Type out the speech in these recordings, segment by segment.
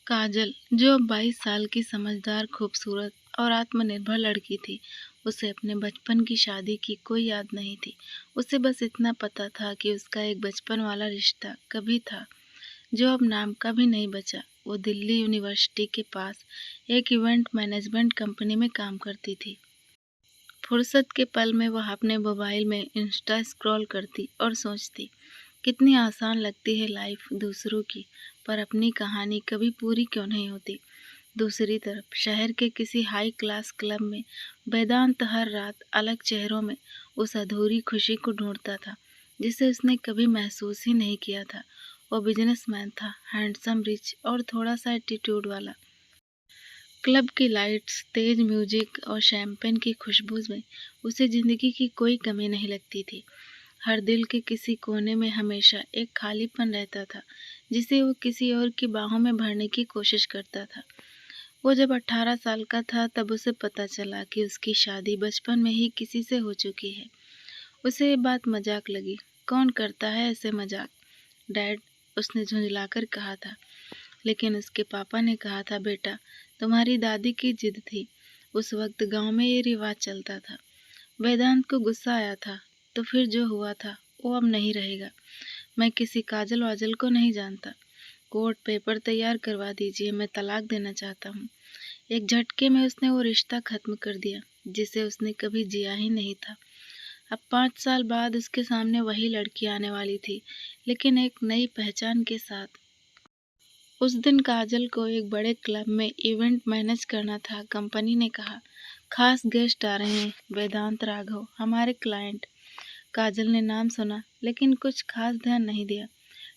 काजल, जो अब 22 साल की समझदार, खूबसूरत और आत्मनिर्भर लड़की थी, उसे अपने बचपन की शादी की कोई याद नहीं थी। उसे बस इतना पता था कि उसका एक बचपन वाला रिश्ता कभी था, जो अब नाम का भी नहीं बचा। वो दिल्ली यूनिवर्सिटी के पास एक इवेंट मैनेजमेंट कंपनी में काम करती थी। फुर्सत के पल में वह अपने मोबाइल में इंस्टा स्क्रॉल करती और सोचती, कितनी आसान लगती है लाइफ दूसरों की, पर अपनी कहानी कभी पूरी क्यों नहीं होती। दूसरी तरफ शहर के किसी हाई क्लास क्लब में वेदांत हर रात अलग चेहरों में उस अधूरी खुशी को ढूंढता था, जिसे उसने कभी महसूस ही नहीं किया था। वो बिजनेसमैन था, हैंडसम, रिच और थोड़ा सा एटीट्यूड वाला। क्लब की लाइट्स, तेज म्यूजिक और शैंपेन की खुशबू में उसे जिंदगी की कोई कमी नहीं लगती थी। हर दिल के किसी कोने में हमेशा एक खालीपन रहता था, जिसे वो किसी और की बाहों में भरने की कोशिश करता था। वो जब 18 साल का था तब उसे पता चला कि उसकी शादी बचपन में ही किसी से हो चुकी है। उसे ये बात मजाक लगी। कौन करता है ऐसे मजाक, डैड, उसने झुंझलाकर कहा था। लेकिन उसके पापा ने कहा था, बेटा, तुम्हारी दादी की जिद थी। उस वक्त गांव में ये रिवाज चलता था। वेदांत को गुस्सा आया था। तो फिर जो हुआ था वो अब नहीं रहेगा। मैं किसी काजल वाजल को नहीं जानता। कोर्ट पेपर तैयार करवा दीजिए, मैं तलाक देना चाहता हूँ। एक झटके में उसने वो रिश्ता खत्म कर दिया, जिसे उसने कभी जिया ही नहीं था। अब 5 साल बाद उसके सामने वही लड़की आने वाली थी, लेकिन एक नई पहचान के साथ। उस दिन काजल को एक बड़े क्लब में इवेंट मैनेज करना था। कंपनी ने कहा, खास गेस्ट आ रहे हैं, वेदांत राघव, हमारे क्लाइंट। काजल ने नाम सुना, लेकिन कुछ खास ध्यान नहीं दिया।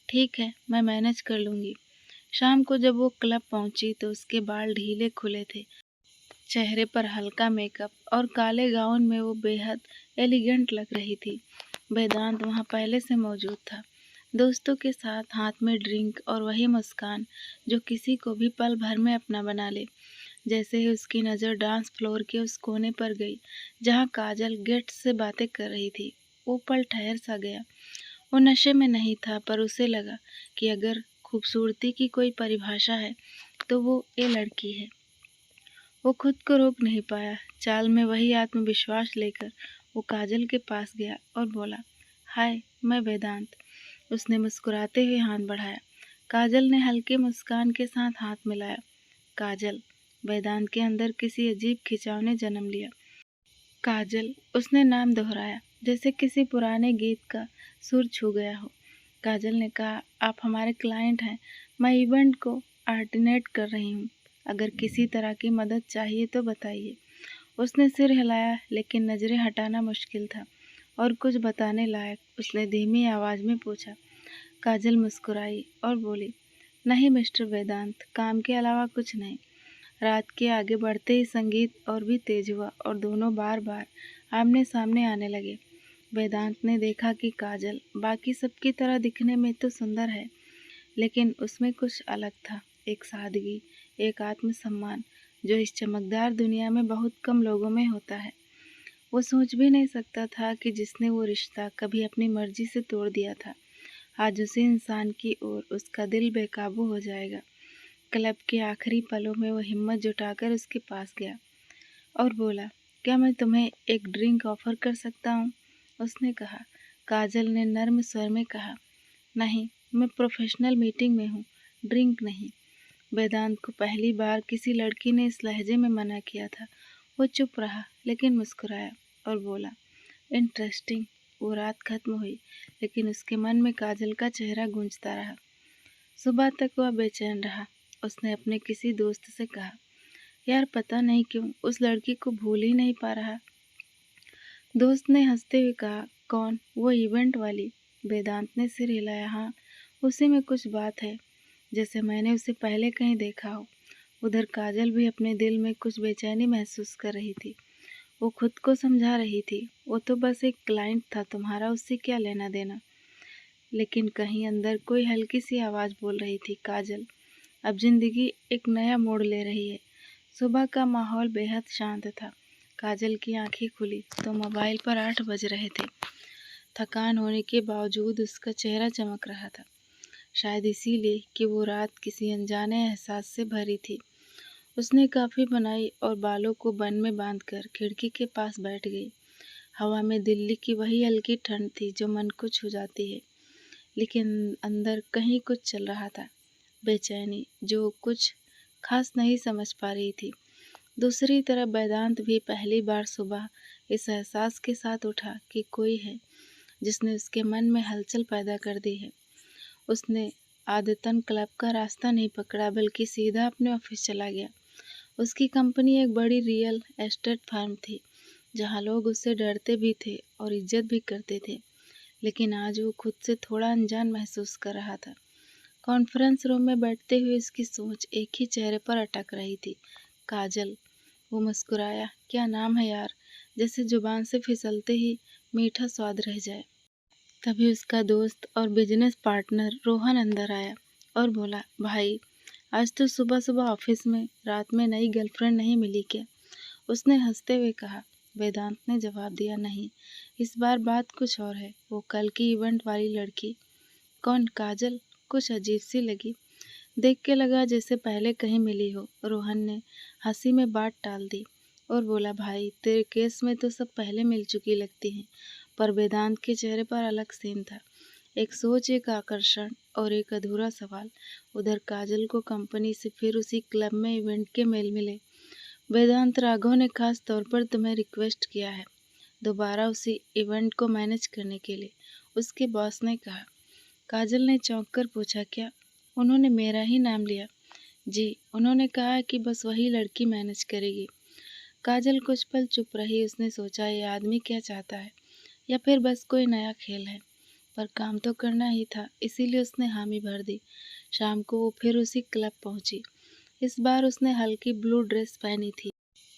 ठीक है, मैं मैनेज कर लूंगी। शाम को जब वो क्लब पहुंची तो उसके बाल ढीले खुले थे, चेहरे पर हल्का मेकअप और काले गाउन में वो बेहद एलिगेंट लग रही थी। वेदांत वहां पहले से मौजूद था, दोस्तों के साथ, हाथ में ड्रिंक और वही मुस्कान जो किसी को भी पल भर में अपना बना ले। जैसे ही उसकी नज़र डांस फ्लोर के उस कोने पर गई जहां काजल गेस्ट से बातें कर रही थी, वो पल ठहर सा गया। वो नशे में नहीं था, पर उसे लगा कि अगर खूबसूरती की कोई परिभाषा है तो वो ये लड़की है। वो खुद को रोक नहीं पाया। चाल में वही आत्मविश्वास लेकर वो काजल के पास गया और बोला, हाय, मैं वेदांत। उसने मुस्कुराते हुए हाथ बढ़ाया। काजल ने हल्के मुस्कान के साथ हाथ मिलाया। काजल, वेदांत के अंदर किसी अजीब खिंचाव ने जन्म लिया। काजल, उसने नाम दोहराया, जैसे किसी पुराने गीत का सुर छू गया हो। काजल ने कहा, आप हमारे क्लाइंट हैं। मैं इवेंट को ऑर्डिनेट कर रही हूँ। अगर किसी तरह की मदद चाहिए तो बताइए। उसने सिर हिलाया, लेकिन नजरें हटाना मुश्किल था और कुछ बताने लायक उसने धीमी आवाज में पूछा। काजल मुस्कुराई और बोली, नहीं मिस्टर वेदांत, काम के अलावा कुछ नहीं। रात के आगे बढ़ते ही संगीत और भी तेज हुआ और दोनों बार बार आमने सामने आने लगे। वेदांत ने देखा कि काजल बाकी सबकी तरह दिखने में तो सुंदर है, लेकिन उसमें कुछ अलग था। एक सादगी, एक आत्मसम्मान, जो इस चमकदार दुनिया में बहुत कम लोगों में होता है। वो सोच भी नहीं सकता था कि जिसने वो रिश्ता कभी अपनी मर्जी से तोड़ दिया था, आज उसी इंसान की ओर उसका दिल बेकाबू हो जाएगा। क्लब के आखिरी पलों में वो हिम्मत जुटाकर उसके पास गया और बोला, क्या मैं तुम्हें एक ड्रिंक ऑफर कर सकता हूँ? उसने कहा। काजल ने नर्म स्वर में कहा, नहीं, मैं प्रोफेशनल मीटिंग में हूँ, ड्रिंक नहीं। वेदांत को पहली बार किसी लड़की ने इस लहजे में मना किया था। वो चुप रहा, लेकिन मुस्कुराया और बोला, इंटरेस्टिंग। वो रात खत्म हुई, लेकिन उसके मन में काजल का चेहरा गूंजता रहा। सुबह तक वह बेचैन रहा। उसने अपने किसी दोस्त से कहा, यार, पता नहीं क्यों उस लड़की को भूल ही नहीं पा रहा। दोस्त ने हंसते हुए कहा, कौन? वो इवेंट वाली? वेदांत ने सिर हिलाया। हाँ, उसी में कुछ बात है, जैसे मैंने उसे पहले कहीं देखा हो। उधर काजल भी अपने दिल में कुछ बेचैनी महसूस कर रही थी। वो खुद को समझा रही थी, वो तो बस एक क्लाइंट था तुम्हारा, उससे क्या लेना देना। लेकिन कहीं अंदर कोई हल्की सी आवाज़ बोल रही थी, काजल, अब जिंदगी एक नया मोड़ ले रही है। सुबह का माहौल बेहद शांत था। काजल की आंखें खुली तो मोबाइल पर 8 बज रहे थे। थकान होने के बावजूद उसका चेहरा चमक रहा था। शायद इसीलिए कि वो रात किसी अनजाने एहसास से भरी थी। उसने कॉफ़ी बनाई और बालों को बन में बांधकर खिड़की के पास बैठ गई। हवा में दिल्ली की वही हल्की ठंड थी जो मन को छू जाती है, लेकिन अंदर कहीं कुछ चल रहा था, बेचैनी जो कुछ खास नहीं समझ पा रही थी। दूसरी तरफ वेदांत भी पहली बार सुबह इस एहसास के साथ उठा कि कोई है जिसने उसके मन में हलचल पैदा कर दी है। उसने आदतन क्लब का रास्ता नहीं पकड़ा बल्कि सीधा अपने ऑफिस चला गया। उसकी कंपनी एक बड़ी रियल एस्टेट फर्म थी जहां लोग उससे डरते भी थे और इज्जत भी करते थे, लेकिन आज वो खुद से थोड़ा अनजान महसूस कर रहा था। कॉन्फ्रेंस रूम में बैठते हुए उसकी सोच एक ही चेहरे पर अटक रही थी, काजल। वो मुस्कुराया, क्या नाम है यार, जैसे जुबान से फिसलते ही मीठा स्वाद रह जाए। तभी उसका दोस्त और बिजनेस पार्टनर रोहन अंदर आया और बोला, भाई आज तो सुबह सुबह ऑफिस में रात में नई गर्लफ्रेंड नहीं मिली क्या? उसने हंसते हुए कहा। वेदांत ने जवाब दिया, नहीं, इस बार बात कुछ और है। वो कल की इवेंट वाली लड़की। कौन? काजल कुछ अजीब सी लगी। देख के लगा जैसे पहले कहीं मिली हो। रोहन ने हंसी में बात टाल दी और बोला, भाई तेरे केस में तो सब पहले मिल चुकी लगती हैं। पर वेदांत के चेहरे पर अलग सीन था, एक सोच, एक आकर्षण और एक अधूरा सवाल। उधर काजल को कंपनी से फिर उसी क्लब में इवेंट के मेल मिले। वेदांत, राघव ने खास तौर पर तुम्हें रिक्वेस्ट किया है दोबारा उसी इवेंट को मैनेज करने के लिए, उसके बॉस ने कहा। काजल ने चौंक कर पूछा, क्या? उन्होंने मेरा ही नाम लिया? जी, उन्होंने कहा कि बस वही लड़की मैनेज करेगी। काजल कुछ पल चुप रही। उसने सोचा, ये आदमी क्या चाहता है, या फिर बस कोई नया खेल है। पर काम तो करना ही था, इसीलिए उसने हामी भर दी। शाम को वो फिर उसी क्लब पहुंची। इस बार उसने हल्की ब्लू ड्रेस पहनी थी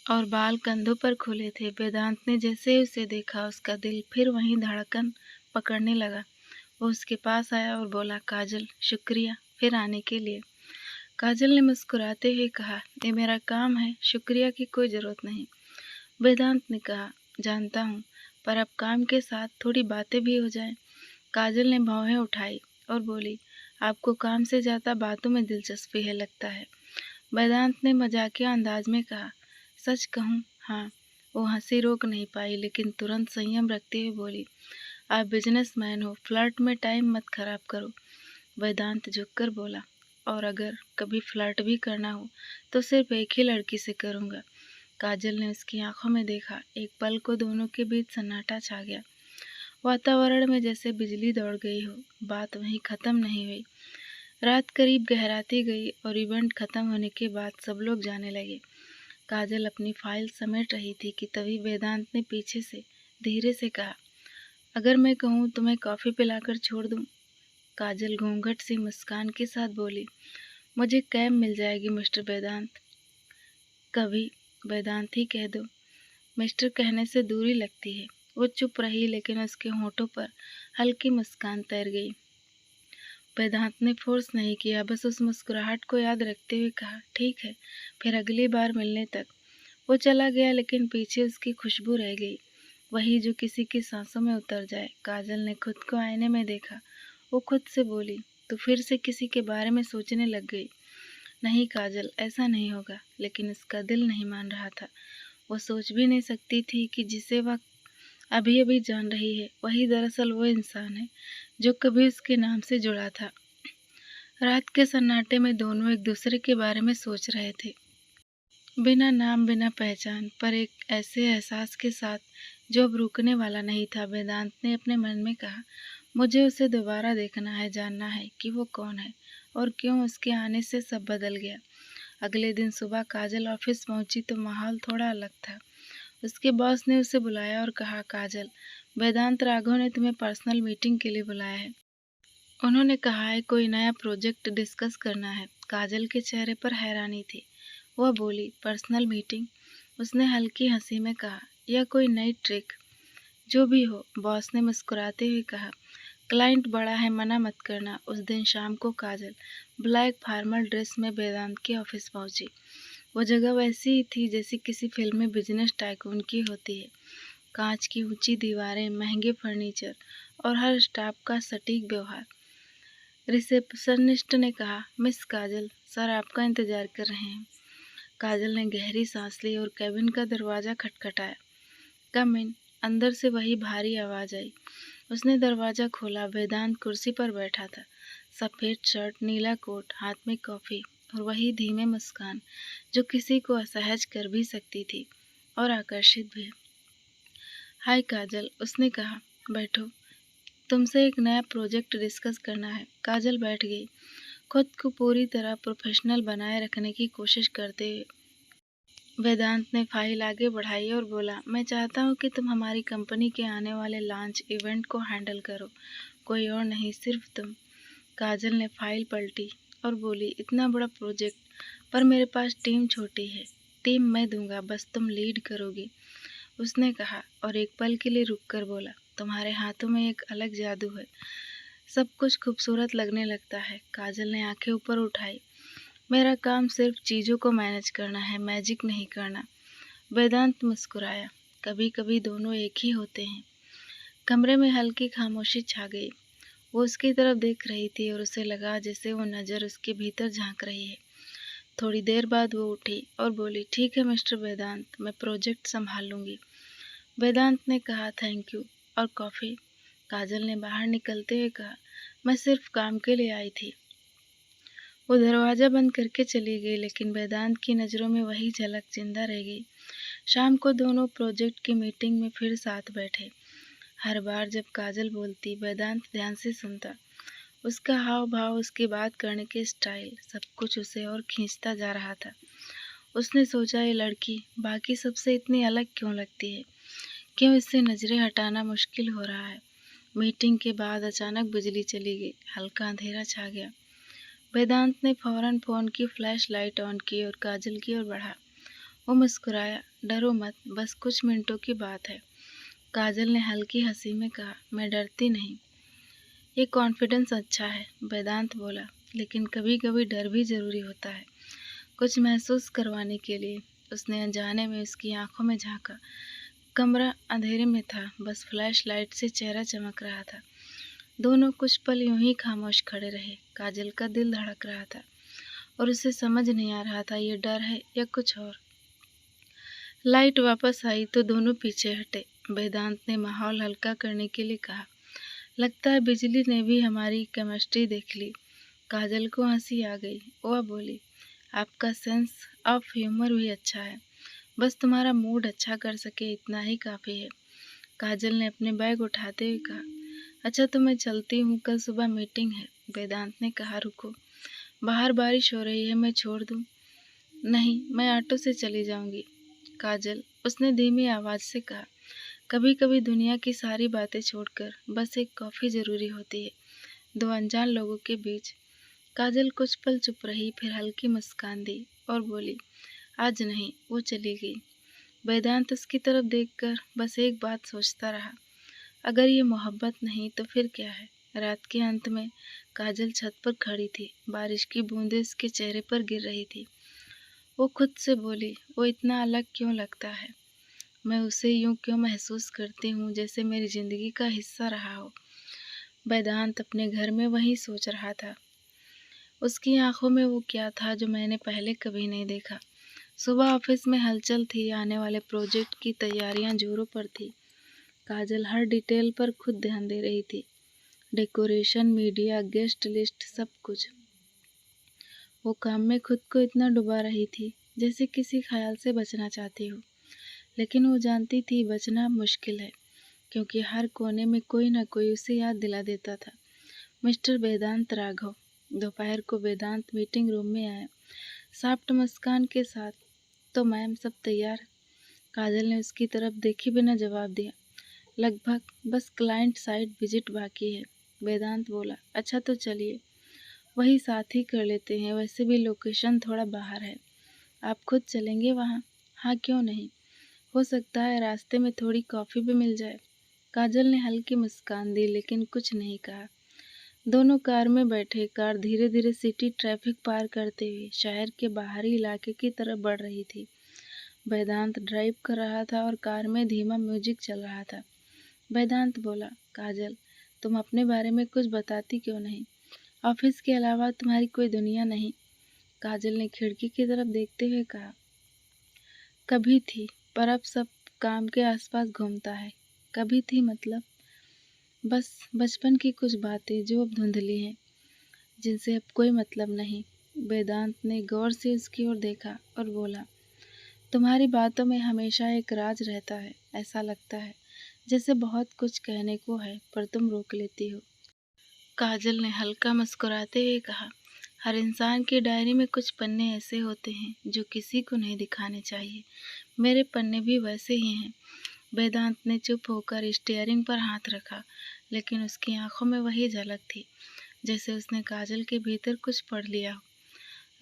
और बाल कंधों पर खुले थे। वेदांत ने जैसे ही उसे देखा उसका दिल फिर वहीं धड़कन पकड़ने लगा। वो उसके पास आया और बोला, काजल शुक्रिया फिर आने के लिए। काजल ने मुस्कुराते हुए कहा, ये मेरा काम है, शुक्रिया की कोई ज़रूरत नहीं। वेदांत ने कहा, जानता हूँ, पर अब काम के साथ थोड़ी बातें भी हो जाएं। काजल ने भौहें उठाई और बोली, आपको काम से ज़्यादा बातों में दिलचस्पी है लगता है। वेदांत ने मजाकिया अंदाज में कहा, सच कहूँ, हाँ। वो हंसी रोक नहीं पाई, लेकिन तुरंत संयम रखते हुए बोली, आप बिजनेसमैन हो, फ्लर्ट में टाइम मत खराब करो। वेदांत झुककर बोला, और अगर कभी फ्लर्ट भी करना हो तो सिर्फ एक ही लड़की से करूँगा। काजल ने उसकी आंखों में देखा। एक पल को दोनों के बीच सन्नाटा छा गया। वातावरण में जैसे बिजली दौड़ गई हो। बात वहीं खत्म नहीं हुई। रात करीब गहराती गई और इवेंट खत्म होने के बाद सब लोग जाने लगे। काजल अपनी फाइल समेट रही थी कि तभी वेदांत ने पीछे से धीरे से कहा, अगर मैं कहूँ तुम्हें कॉफ़ी पिलाकर छोड़ दूँ? काजल घूंघट सी मुस्कान के साथ बोली, मुझे कैब मिल जाएगी मिस्टर वेदांत। कभी वेदांत ही कह दो, मिस्टर कहने से दूरी लगती है। वो चुप रही, लेकिन उसके होठों पर हल्की मुस्कान तैर गई। वेदांत ने फोर्स नहीं किया, बस उस मुस्कुराहट को याद रखते हुए कहा, ठीक है, फिर अगली बार मिलने तक। वो चला गया, लेकिन पीछे उसकी खुशबू रह गई, वही जो किसी की सांसों में उतर जाए। काजल ने खुद को आईने में देखा। वो खुद से बोली, तो फिर से किसी के बारे में सोचने लग गई। नहीं काजल, ऐसा नहीं होगा। लेकिन उसका दिल नहीं मान रहा था। वो सोच भी नहीं सकती थी कि जिसे वह अभी अभी जान रही है, वही दरअसल वो इंसान है जो कभी उसके नाम से जुड़ा था। रात के सन्नाटे में दोनों एक दूसरे के बारे में सोच रहे थे, बिना नाम बिना पहचान, पर एक ऐसे एहसास के साथ जो अब रुकने वाला नहीं था। वेदांत ने अपने मन में कहा, मुझे उसे दोबारा देखना है, जानना है कि वो कौन है और क्यों उसके आने से सब बदल गया। अगले दिन सुबह काजल ऑफिस पहुंची तो माहौल थोड़ा अलग था। उसके बॉस ने उसे बुलाया और कहा, काजल, वेदांत राघव ने तुम्हें पर्सनल मीटिंग के लिए बुलाया है। उन्होंने कहा है कोई नया प्रोजेक्ट डिस्कस करना है। काजल के चेहरे पर हैरानी थी। वह बोली, पर्सनल मीटिंग? उसने हल्की हंसी में कहा, यह कोई नई ट्रिक? जो भी हो, बॉस ने मुस्कुराते हुए कहा, क्लाइंट बड़ा है, मना मत करना। उस दिन शाम को काजल ब्लैक फॉर्मल ड्रेस में वेदांत के ऑफिस पहुंची। वो जगह वैसी ही थी जैसी किसी फिल्म में बिजनेस टाइकून की होती है। कांच की ऊंची दीवारें, महंगे फर्नीचर और हर स्टाफ का सटीक व्यवहार। रिसेप्शनिस्ट ने कहा, मिस काजल, सर आपका इंतजार कर रहे हैं। काजल ने गहरी सांस ली और कैबिन का दरवाज़ा खटखटाया। कम इन। अंदर से वही भारी आवाज़ आई। उसने दरवाज़ा खोला। वेदांत कुर्सी पर बैठा था। सफ़ेद शर्ट, नीला कोट, हाथ में कॉफ़ी और वही धीमे मुस्कान जो किसी को असहज कर भी सकती थी और आकर्षित भी। हाय काजल, उसने कहा, बैठो, तुमसे एक नया प्रोजेक्ट डिस्कस करना है। काजल बैठ गई, खुद को पूरी तरह प्रोफेशनल बनाए रखने की कोशिश करते हुए। वेदांत ने फाइल आगे बढ़ाई और बोला, मैं चाहता हूँ कि तुम हमारी कंपनी के आने वाले लॉन्च इवेंट को हैंडल करो, कोई और नहीं, सिर्फ तुम। काजल ने फाइल पलटी और बोली, इतना बड़ा प्रोजेक्ट, पर मेरे पास टीम छोटी है। टीम मैं दूंगा, बस तुम लीड करोगी, उसने कहा और एक पल के लिए रुककर बोला, तुम्हारे हाथों में एक अलग जादू है, सब कुछ खूबसूरत लगने लगता है। काजल ने आंखें ऊपर उठाई। मेरा काम सिर्फ चीज़ों को मैनेज करना है, मैजिक नहीं करना। वेदांत मुस्कुराया, कभी कभी दोनों एक ही होते हैं। कमरे में हल्की खामोशी छा गई। वो उसकी तरफ देख रही थी और उसे लगा जैसे वो नज़र उसके भीतर झांक रही है। थोड़ी देर बाद वो उठी और बोली, ठीक है मिस्टर वेदांत, मैं प्रोजेक्ट संभाल लूँगी। वेदांत ने कहा, थैंक यू। और कॉफ़ी? काजल ने बाहर निकलते हुए कहा, मैं सिर्फ काम के लिए आई थी। वो दरवाज़ा बंद करके चली गई, लेकिन वेदांत की नज़रों में वही झलक जिंदा रह गई। शाम को दोनों प्रोजेक्ट की मीटिंग में फिर साथ बैठे। हर बार जब काजल बोलती, वेदांत ध्यान से सुनता। उसका हाव भाव, उसकी बात करने के स्टाइल, सब कुछ उसे और खींचता जा रहा था। उसने सोचा, ये लड़की बाकी सबसे इतनी अलग क्यों लगती है? क्यों इससे नज़रें हटाना मुश्किल हो रहा है? मीटिंग के बाद अचानक बिजली चली गई, हल्का अंधेरा छा गया। वेदांत ने फौरन फ़ोन की फ्लैश लाइट ऑन की और काजल की ओर बढ़ा। वो मुस्कुराया, डरो मत, बस कुछ मिनटों की बात है। काजल ने हल्की हंसी में कहा, मैं डरती नहीं। ये कॉन्फिडेंस अच्छा है, वेदांत बोला, लेकिन कभी कभी डर भी ज़रूरी होता है, कुछ महसूस करवाने के लिए। उसने अनजाने में उसकी आंखों में झांका। कमरा अंधेरे में था, बस फ्लैश लाइट से चेहरा चमक रहा था। दोनों कुछ पल यूं ही खामोश खड़े रहे। काजल का दिल धड़क रहा था और उसे समझ नहीं आ रहा था ये डर है या कुछ और। लाइट वापस आई तो दोनों पीछे हटे। वेदांत ने माहौल हल्का करने के लिए कहा, लगता है बिजली ने भी हमारी केमिस्ट्री देख ली। काजल को हंसी आ गई। वह बोली, आपका सेंस ऑफ ह्यूमर भी अच्छा है, बस तुम्हारा मूड अच्छा कर सके इतना ही काफ़ी है। काजल ने अपने बैग उठाते हुए कहा, अच्छा तो मैं चलती हूँ, कल सुबह मीटिंग है। वेदांत ने कहा, रुको, बाहर बारिश हो रही है, मैं छोड़ दूँ? नहीं, मैं ऑटो से चली जाऊँगी। काजल, उसने धीमी आवाज़ से कहा, कभी कभी दुनिया की सारी बातें छोड़कर बस एक कॉफ़ी ज़रूरी होती है, दो अनजान लोगों के बीच। काजल कुछ पल चुप रही, फिर हल्की मुस्कान दी और बोली, आज नहीं। वो चली गई। वेदांत उसकी तरफ देखकर बस एक बात सोचता रहा, अगर ये मोहब्बत नहीं तो फिर क्या है? रात के अंत में काजल छत पर खड़ी थी, बारिश की बूंदें उसके चेहरे पर गिर रही थी। वो खुद से बोली, वो इतना अलग क्यों लगता है? मैं उसे यूं क्यों महसूस करती हूँ जैसे मेरी जिंदगी का हिस्सा रहा हो। वेदांत अपने घर में वही सोच रहा था। उसकी आंखों में वो क्या था जो मैंने पहले कभी नहीं देखा। सुबह ऑफिस में हलचल थी, आने वाले प्रोजेक्ट की तैयारियां जोरों पर थी। काजल हर डिटेल पर खुद ध्यान दे रही थी, डेकोरेशन, मीडिया, गेस्ट लिस्ट, सब कुछ। वो काम में खुद को इतना डुबा रही थी जैसे किसी ख्याल से बचना चाहती हो, लेकिन वो जानती थी बचना मुश्किल है, क्योंकि हर कोने में कोई ना कोई उसे याद दिला देता था। मिस्टर वेदांत राघव। दोपहर को वेदांत मीटिंग रूम में आया, सॉफ्ट मुस्कान के साथ। तो मैम, सब तैयार? काजल ने उसकी तरफ देखे बिना जवाब दिया, लगभग, बस क्लाइंट साइड विजिट बाकी है। वेदांत बोला, अच्छा तो चलिए, वही साथ ही कर लेते हैं, वैसे भी लोकेशन थोड़ा बाहर है। आप खुद चलेंगे वहाँ? हाँ, क्यों नहीं, हो सकता है रास्ते में थोड़ी कॉफ़ी भी मिल जाए। काजल ने हल्की मुस्कान दी लेकिन कुछ नहीं कहा। दोनों कार में बैठे। कार धीरे धीरे सिटी ट्रैफिक पार करते हुए शहर के बाहरी इलाके की तरफ बढ़ रही थी। वेदांत ड्राइव कर रहा था और कार में धीमा म्यूजिक चल रहा था। वेदांत बोला, काजल, तुम अपने बारे में कुछ बताती क्यों नहीं? ऑफिस के अलावा तुम्हारी कोई दुनिया नहीं? काजल ने खिड़की की तरफ देखते हुए कहा। कभी थी, पर अब सब काम के आसपास घूमता है। कभी थी मतलब? बस बचपन की कुछ बातें जो अब धुंधली हैं, जिनसे अब कोई मतलब नहीं। वेदांत ने गौर से उसकी ओर देखा और बोला, तुम्हारी बातों में हमेशा एक राज रहता है। ऐसा लगता है जैसे बहुत कुछ कहने को है, पर तुम रोक लेती हो। काजल ने हल्का मुस्कुराते हुए कहा, हर इंसान की डायरी में कुछ पन्ने ऐसे होते हैं जो किसी को नहीं दिखाने चाहिए। मेरे पन्ने भी वैसे ही हैं। वेदांत ने चुप होकर स्टीयरिंग पर हाथ रखा, लेकिन उसकी आंखों में वही झलक थी, जैसे उसने काजल के भीतर कुछ पढ़ लिया हो।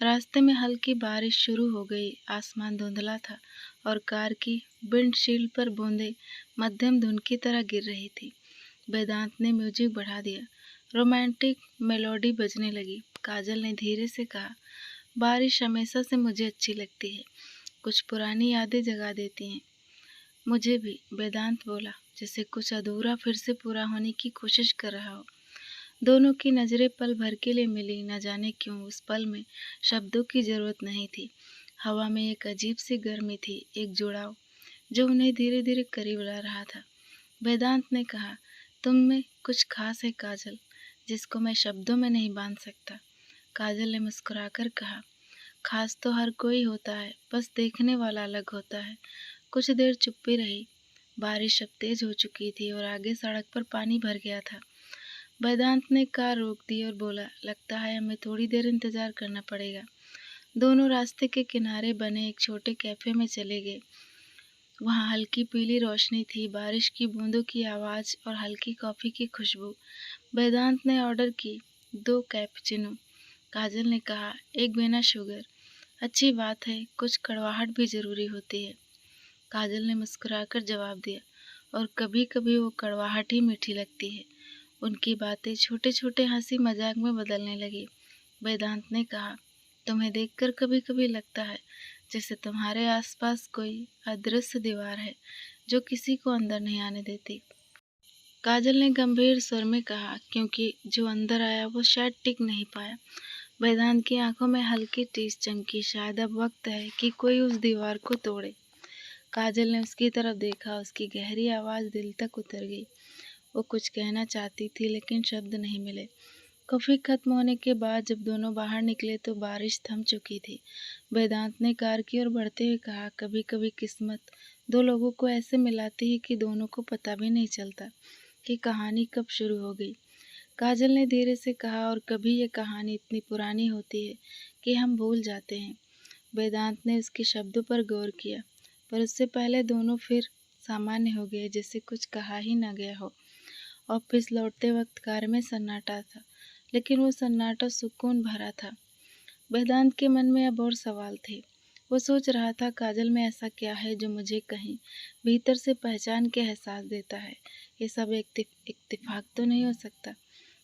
रास्ते में हल्की बारिश शुरू हो गई। आसमान धुंधला था और कार की विंडशील्ड पर बूंदें मध्यम धुन की तरह गिर रही थी। वेदांत ने म्यूजिक बढ़ा दिया। रोमांटिक मेलोडी बजने लगी। काजल ने धीरे से कहा, बारिश हमेशा से मुझे अच्छी लगती है, कुछ पुरानी यादें जगा देती हैं। मुझे भी, वेदांत बोला, जैसे कुछ अधूरा फिर से पूरा होने की कोशिश कर रहा हो। दोनों की नज़रें पल भर के लिए मिली। न जाने क्यों उस पल में शब्दों की जरूरत नहीं थी। हवा में एक अजीब सी गर्मी थी, एक जुड़ाव जो उन्हें धीरे धीरे करीब ला रहा था। वेदांत ने कहा, तुम में कुछ खास है काजल, जिसको मैं शब्दों में नहीं बांध सकता। काजल ने मुस्कुराकर कहा, खास तो हर कोई होता है, बस देखने वाला अलग होता है। कुछ देर चुप्पी रही। बारिश अब तेज हो चुकी थी और आगे सड़क पर पानी भर गया था। वेदांत ने कार रोक दी और बोला, लगता है हमें थोड़ी देर इंतजार करना पड़ेगा। दोनों रास्ते के किनारे बने एक छोटे कैफे में चले गए। वहाँ हल्की पीली रोशनी थी, बारिश की बूंदों की आवाज़ और हल्की कॉफ़ी की खुशबू। वेदांत ने ऑर्डर की 2 कैपुचिनो। काजल ने कहा, एक बिना शुगर। अच्छी बात है, कुछ कड़वाहट भी ज़रूरी होती है। काजल ने मुस्कुराकर जवाब दिया, और कभी कभी वो कड़वाहट ही मीठी लगती है। उनकी बातें छोटे छोटे हंसी मजाक में बदलने लगी। वेदांत ने कहा, तुम्हें देखकर कभी कभी लगता है जैसे तुम्हारे आसपास कोई अदृश्य दीवार है जो किसी को अंदर नहीं आने देती। काजल ने गंभीर स्वर में कहा, क्योंकि जो अंदर आया वो शायद टिक नहीं पाया। वेदांत की आंखों में हल्की टीस चमकी। शायद अब वक्त है कि कोई उस दीवार को तोड़े। काजल ने उसकी तरफ देखा। उसकी गहरी आवाज़ दिल तक उतर गई। वो कुछ कहना चाहती थी, लेकिन शब्द नहीं मिले। कॉफ़ी खत्म होने के बाद जब दोनों बाहर निकले तो बारिश थम चुकी थी। वेदांत ने कार की ओर बढ़ते हुए कहा, कभी कभी किस्मत 2 लोगों को ऐसे मिलाती है कि दोनों को पता भी नहीं चलता कि कहानी कब शुरू हो गई। काजल ने धीरे से कहा, और कभी ये कहानी इतनी पुरानी होती है कि हम भूल जाते हैं। वेदांत ने उसके शब्दों पर गौर किया, पर उससे पहले दोनों फिर सामान्य हो गए, जैसे कुछ कहा ही ना गया हो। ऑफिस लौटते वक्त कार में सन्नाटा था, लेकिन वो सन्नाटा सुकून भरा था। वेदांत के मन में अब और सवाल थे। वो सोच रहा था, काजल में ऐसा क्या है जो मुझे कहीं भीतर से पहचान के एहसास देता है। ये सब इत्तेफाक तो नहीं हो सकता।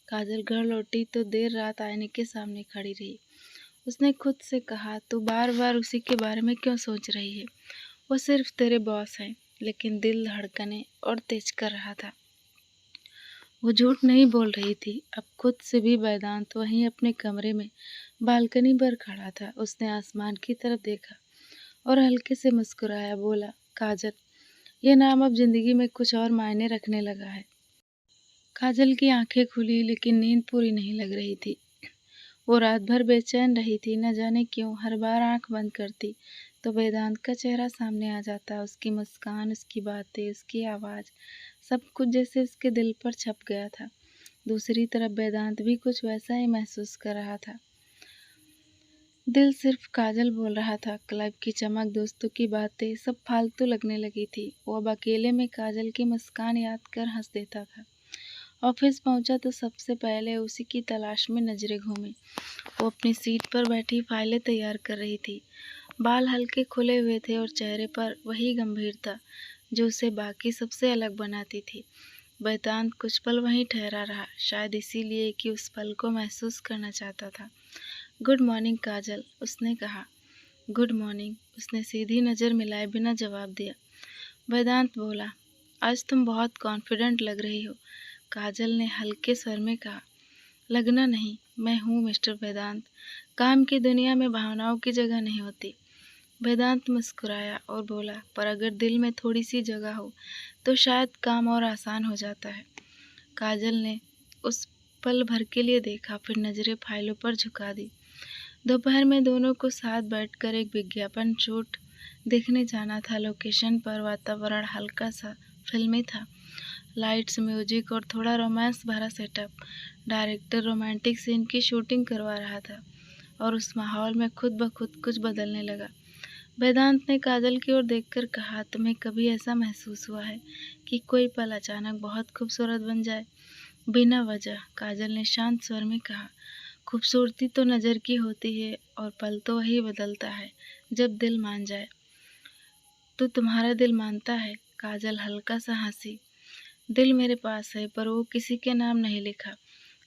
काजल घर लौटी तो देर रात आईने के सामने खड़ी रही। उसने खुद से कहा, तू बार बार उसी के बारे में क्यों सोच रही है? वो सिर्फ तेरे बॉस हैं। लेकिन दिल धड़कने और तेज कर रहा था। वो झूठ नहीं बोल रही थी। अब खुद से भी। वेदांत वहीं अपने कमरे में बालकनी पर खड़ा था। उसने आसमान की तरफ देखा और हल्के से मुस्कुराया। बोला, काजल, ये नाम अब जिंदगी में कुछ और मायने रखने लगा है। काजल की आंखें खुली, लेकिन नींद पूरी नहीं लग रही थी। वो रात भर बेचैन रही थी। न जाने क्यों हर बार आंख बंद करती तो वेदांत का चेहरा सामने आ जाता। उसकी मुस्कान, उसकी बातें, उसकी आवाज़, सब कुछ जैसे उसके दिल पर छप गया था। दूसरी तरफ वेदांत भी कुछ वैसा ही महसूस कर रहा था। दिल सिर्फ काजल बोल रहा था। क्लब की चमक, दोस्तों की बातें, सब फालतू लगने लगी थी। वो अब अकेले में काजल की मुस्कान याद कर हंस देता था। ऑफिस पहुंचा तो सबसे पहले उसी की तलाश में नजरें घूमी। वो अपनी सीट पर बैठी फाइलें तैयार कर रही थी। बाल हल्के खुले हुए थे और चेहरे पर वही गंभीरता जो उसे बाकी सबसे अलग बनाती थी। वेदांत कुछ पल वहीं ठहरा रहा, शायद इसीलिए कि उस पल को महसूस करना चाहता था। गुड मॉर्निंग काजल, उसने कहा। गुड मॉर्निंग, उसने सीधी नज़र मिलाए बिना जवाब दिया। वेदांत बोला, आज तुम बहुत कॉन्फिडेंट लग रही हो। काजल ने हल्के स्वर में कहा, लगना नहीं, मैं हूँ मिस्टर वेदांत। काम की दुनिया में भावनाओं की जगह नहीं होती। वेदांत मुस्कुराया और बोला, पर अगर दिल में थोड़ी सी जगह हो तो शायद काम और आसान हो जाता है। काजल ने उस पल भर के लिए देखा, फिर नजरें फाइलों पर झुका दी। दोपहर में दोनों को साथ बैठकर एक विज्ञापन शूट देखने जाना था। लोकेशन पर वातावरण हल्का सा फिल्मी था। लाइट्स, म्यूजिक और थोड़ा रोमांस भरा सेटअप। डायरेक्टर रोमांटिक सीन की शूटिंग करवा रहा था और उस माहौल में खुद ब खुद कुछ बदलने लगा। वेदांत ने काजल की ओर देखकर कहा, तुम्हें कभी ऐसा महसूस हुआ है कि कोई पल अचानक बहुत खूबसूरत बन जाए? बिना वजह, काजल ने शांत स्वर में कहा। खूबसूरती तो नज़र की होती है और पल तो वही बदलता है जब दिल मान जाए। तो तुम्हारा दिल मानता है? काजल हल्का सा हंसी। दिल मेरे पास है, पर वो किसी के नाम नहीं लिखा।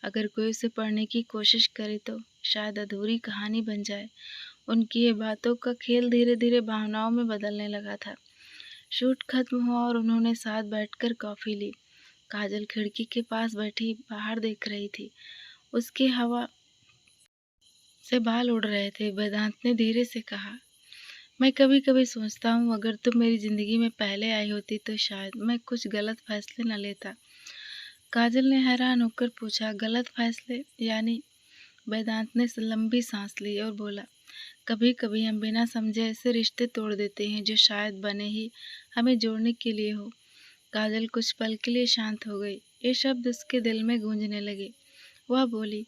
अगर कोई उसे पढ़ने की कोशिश करे तो शायद अधूरी कहानी बन जाए। उनकी ये बातों का खेल धीरे धीरे भावनाओं में बदलने लगा था। शूट खत्म हुआ और उन्होंने साथ बैठकर कॉफी ली। काजल खिड़की के पास बैठी बाहर देख रही थी। उसकी हवा से बाल उड़ रहे थे। वेदांत ने धीरे से कहा, मैं कभी कभी सोचता हूँ अगर तुम मेरी जिंदगी में पहले आई होती तो शायद मैं कुछ गलत फैसले न लेता। काजल ने हैरान होकर पूछा, गलत फैसले यानी? वेदांत ने लंबी सांस ली और बोला, कभी कभी हम बिना समझे ऐसे रिश्ते तोड़ देते हैं जो शायद बने ही हमें जोड़ने के लिए हो। काजल कुछ पल के लिए शांत हो गई। ये शब्द उसके दिल में गूंजने लगे। वह बोली,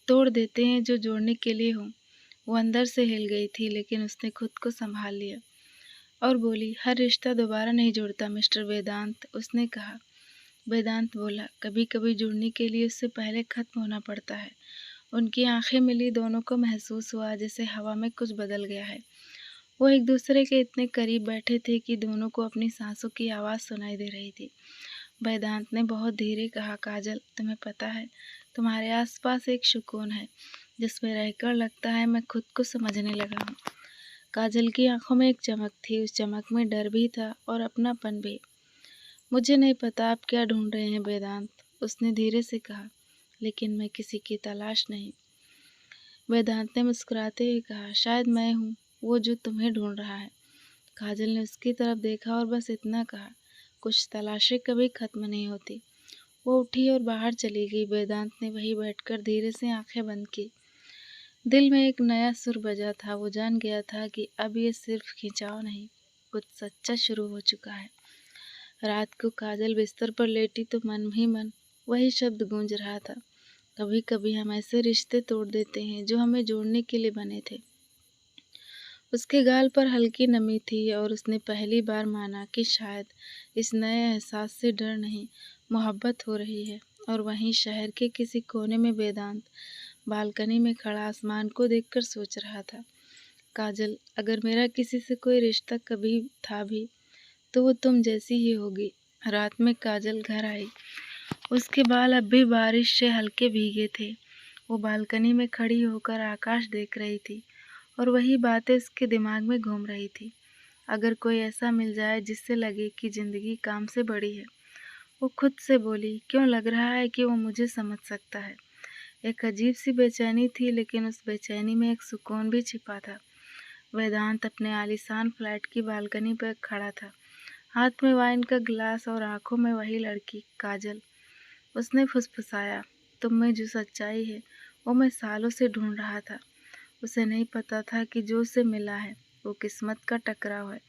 तोड़ देते हैं जो जोड़ने के लिए हो। वो अंदर से हिल गई थी, लेकिन उसने खुद को संभाल लिया और बोली, हर रिश्ता दोबारा नहीं जुड़ता मिस्टर वेदांत, उसने कहा। वेदांत बोला, कभी कभी जुड़ने के लिए उससे पहले खत्म होना पड़ता है। उनकी आंखें मिली। दोनों को महसूस हुआ जैसे हवा में कुछ बदल गया है। वो एक दूसरे के इतने करीब बैठे थे कि दोनों को अपनी सांसों की आवाज़ सुनाई दे रही थी। वेदांत ने बहुत धीरे कहा, काजल, तुम्हें पता है, तुम्हारे आसपास एक सुकून है जिसमें रहकर लगता है मैं खुद को समझने लगा हूँ। काजल की आंखों में एक चमक थी। उस चमक में डर भी था और अपनापन भी। मुझे नहीं पता आप क्या ढूंढ रहे हैं वेदांत, उसने धीरे से कहा, लेकिन मैं किसी की तलाश नहीं। वेदांत ने मुस्कुराते हुए कहा, शायद मैं हूँ वो जो तुम्हें ढूंढ रहा है। काजल ने उसकी तरफ देखा और बस इतना कहा, कुछ तलाशें कभी खत्म नहीं होती। वो उठी और बाहर चली गई। वेदांत ने वहीं बैठकर धीरे से आंखें बंद की। दिल में एक नया सुर बजा था। वो जान गया था कि अब ये सिर्फ खिंचाव नहीं, कुछ सच्चा शुरू हो चुका है। रात को काजल बिस्तर पर लेटी तो मन ही मन वही शब्द गूंज रहा था, कभी कभी हम ऐसे रिश्ते तोड़ देते हैं जो हमें जोड़ने के लिए बने थे। उसके गाल पर हल्की नमी थी और उसने पहली बार माना कि शायद इस नए एहसास से डर नहीं, मोहब्बत हो रही है। और वहीं शहर के किसी कोने में वेदांत बालकनी में खड़ा आसमान को देखकर सोच रहा था, काजल, अगर मेरा किसी से कोई रिश्ता कभी था भी तो वो तुम जैसी ही होगी। रात में काजल घर आई। उसके बाल अब भी बारिश से हल्के भीगे थे। वो बालकनी में खड़ी होकर आकाश देख रही थी और वही बातें उसके दिमाग में घूम रही थी। अगर कोई ऐसा मिल जाए जिससे लगे कि जिंदगी काम से बड़ी है। वो खुद से बोली, क्यों लग रहा है कि वो मुझे समझ सकता है। एक अजीब सी बेचैनी थी, लेकिन उस बेचैनी में एक सुकून भी छिपा था। वेदांत अपने आलीशान फ्लैट की बालकनी पर खड़ा था, हाथ में वाइन का गिलास और आंखों में वही लड़की, काजल। उसने फुसफुसाया, तुम में जो सच्चाई है वो मैं सालों से ढूंढ रहा था। उसे नहीं पता था कि जो उसे मिला है वो किस्मत का टकराव है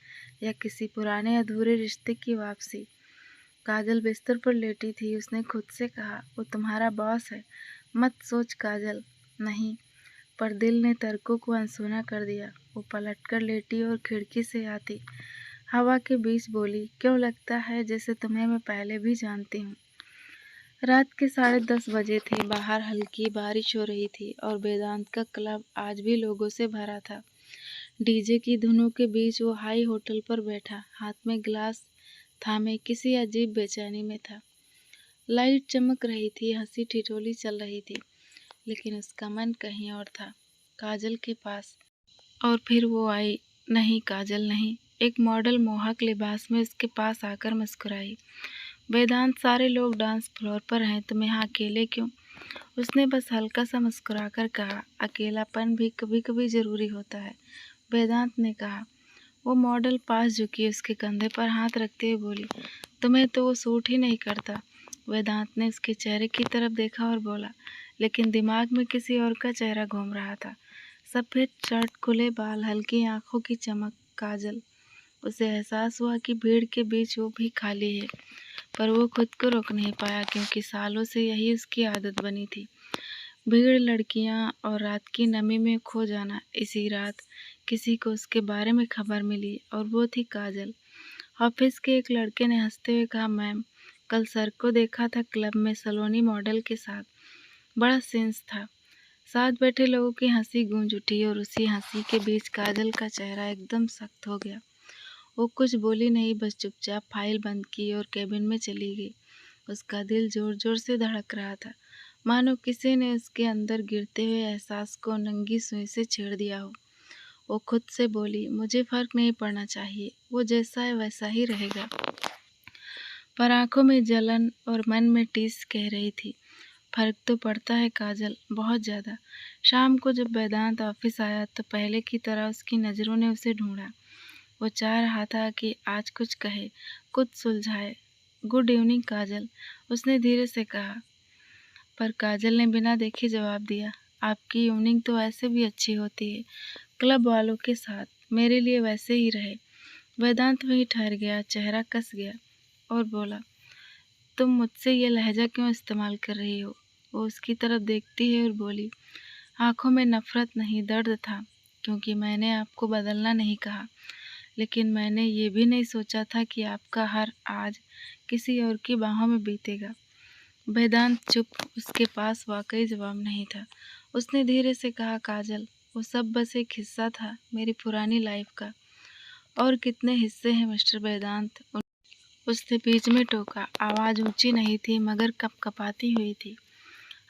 या किसी पुराने अधूरे रिश्ते की वापसी। काजल बिस्तर पर लेटी थी। उसने खुद से कहा, वो तुम्हारा बॉस है, मत सोच काजल। नहीं, पर दिल ने तर्कों को अनसुना कर दिया। वो पलटकर लेटी और खिड़की से आती हवा के बीच बोली, क्यों लगता है जैसे तुम्हें मैं पहले भी जानती हूँ। रात के 10:30 बजे थे। बाहर हल्की बारिश हो रही थी और वेदांत का क्लब आज भी लोगों से भरा था। डीजे की धुनों के बीच वो हाई होटल पर बैठा, हाथ में गिलास थामे किसी अजीब बेचैनी में था। लाइट चमक रही थी, हंसी ठिठोली चल रही थी, लेकिन उसका मन कहीं और था, काजल के पास। और फिर वो आई। नहीं काजल नहीं, एक मॉडल मोहक लिबास में उसके पास आकर मुस्कुराई। वेदांत, सारे लोग डांस फ्लोर पर हैं, तुम यहाँ अकेले क्यों? उसने बस हल्का सा मुस्कुराकर कहा, अकेलापन भी कभी कभी ज़रूरी होता है। वेदांत ने कहा। वो मॉडल पास झुकी, उसके कंधे पर हाथ रखते हुए बोली, तुम्हें तो वो सूट ही नहीं करता। वेदांत ने उसके चेहरे की तरफ देखा और बोला, लेकिन दिमाग में किसी और का चेहरा घूम रहा था। सफ़ेद शर्ट, खुले बाल, हल्की आंखों की चमक, काजल। उसे एहसास हुआ कि भीड़ के बीच वो भी खाली है, पर वो खुद को रोक नहीं पाया क्योंकि सालों से यही उसकी आदत बनी थी। भीड़, लड़कियां और रात की नमी में खो जाना। इसी रात किसी को उसके बारे में खबर मिली और वो थी काजल। ऑफिस के एक लड़के ने हंसते हुए कहा, मैम, कल सर को देखा था क्लब में सलोनी मॉडल के साथ। बड़ा सेंस था। साथ बैठे लोगों की हंसी गूंज उठी और उसी हंसी के बीच काजल का चेहरा एकदम सख्त हो गया। वो कुछ बोली नहीं, बस चुपचाप फाइल बंद की और केबिन में चली गई। उसका दिल जोर जोर से धड़क रहा था, मानो किसी ने उसके अंदर गिरते हुए एहसास को नंगी सुई से छेड़ दिया हो। वो खुद से बोली, मुझे फर्क नहीं पड़ना चाहिए, वो जैसा है वैसा ही रहेगा। पर आंखों में जलन और मन में टीस कह रही थी, फर्क तो पड़ता है काजल, बहुत ज़्यादा। शाम को जब वेदांत ऑफिस आया तो पहले की तरह उसकी नज़रों ने उसे ढूंढा। वो चाह रहा था कि आज कुछ कहे, कुछ सुलझाए। गुड इवनिंग काजल, उसने धीरे से कहा। पर काजल ने बिना देखे जवाब दिया, आपकी इवनिंग तो ऐसे भी अच्छी होती है, क्लब वालों के साथ। मेरे लिए वैसे ही रहे। वेदांत वहीं ठहर गया, चेहरा कस गया और बोला, तुम मुझसे ये लहजा क्यों इस्तेमाल कर रही हो? वो उसकी तरफ देखती है और बोली, आंखों में नफरत नहीं, दर्द था, क्योंकि मैंने आपको बदलना नहीं कहा, लेकिन मैंने ये भी नहीं सोचा था कि आपका हर आज किसी और की बाहों में बीतेगा। वेदांत चुप, उसके पास वाकई जवाब नहीं था। उसने धीरे से कहा, काजल, वो सब बस एक हिस्सा था मेरी पुरानी लाइफ का। और कितने हिस्से हैं मिस्टर वेदांत? उसने बीच में टोका। आवाज़ ऊंची नहीं थी मगर कपकपाती हुई थी।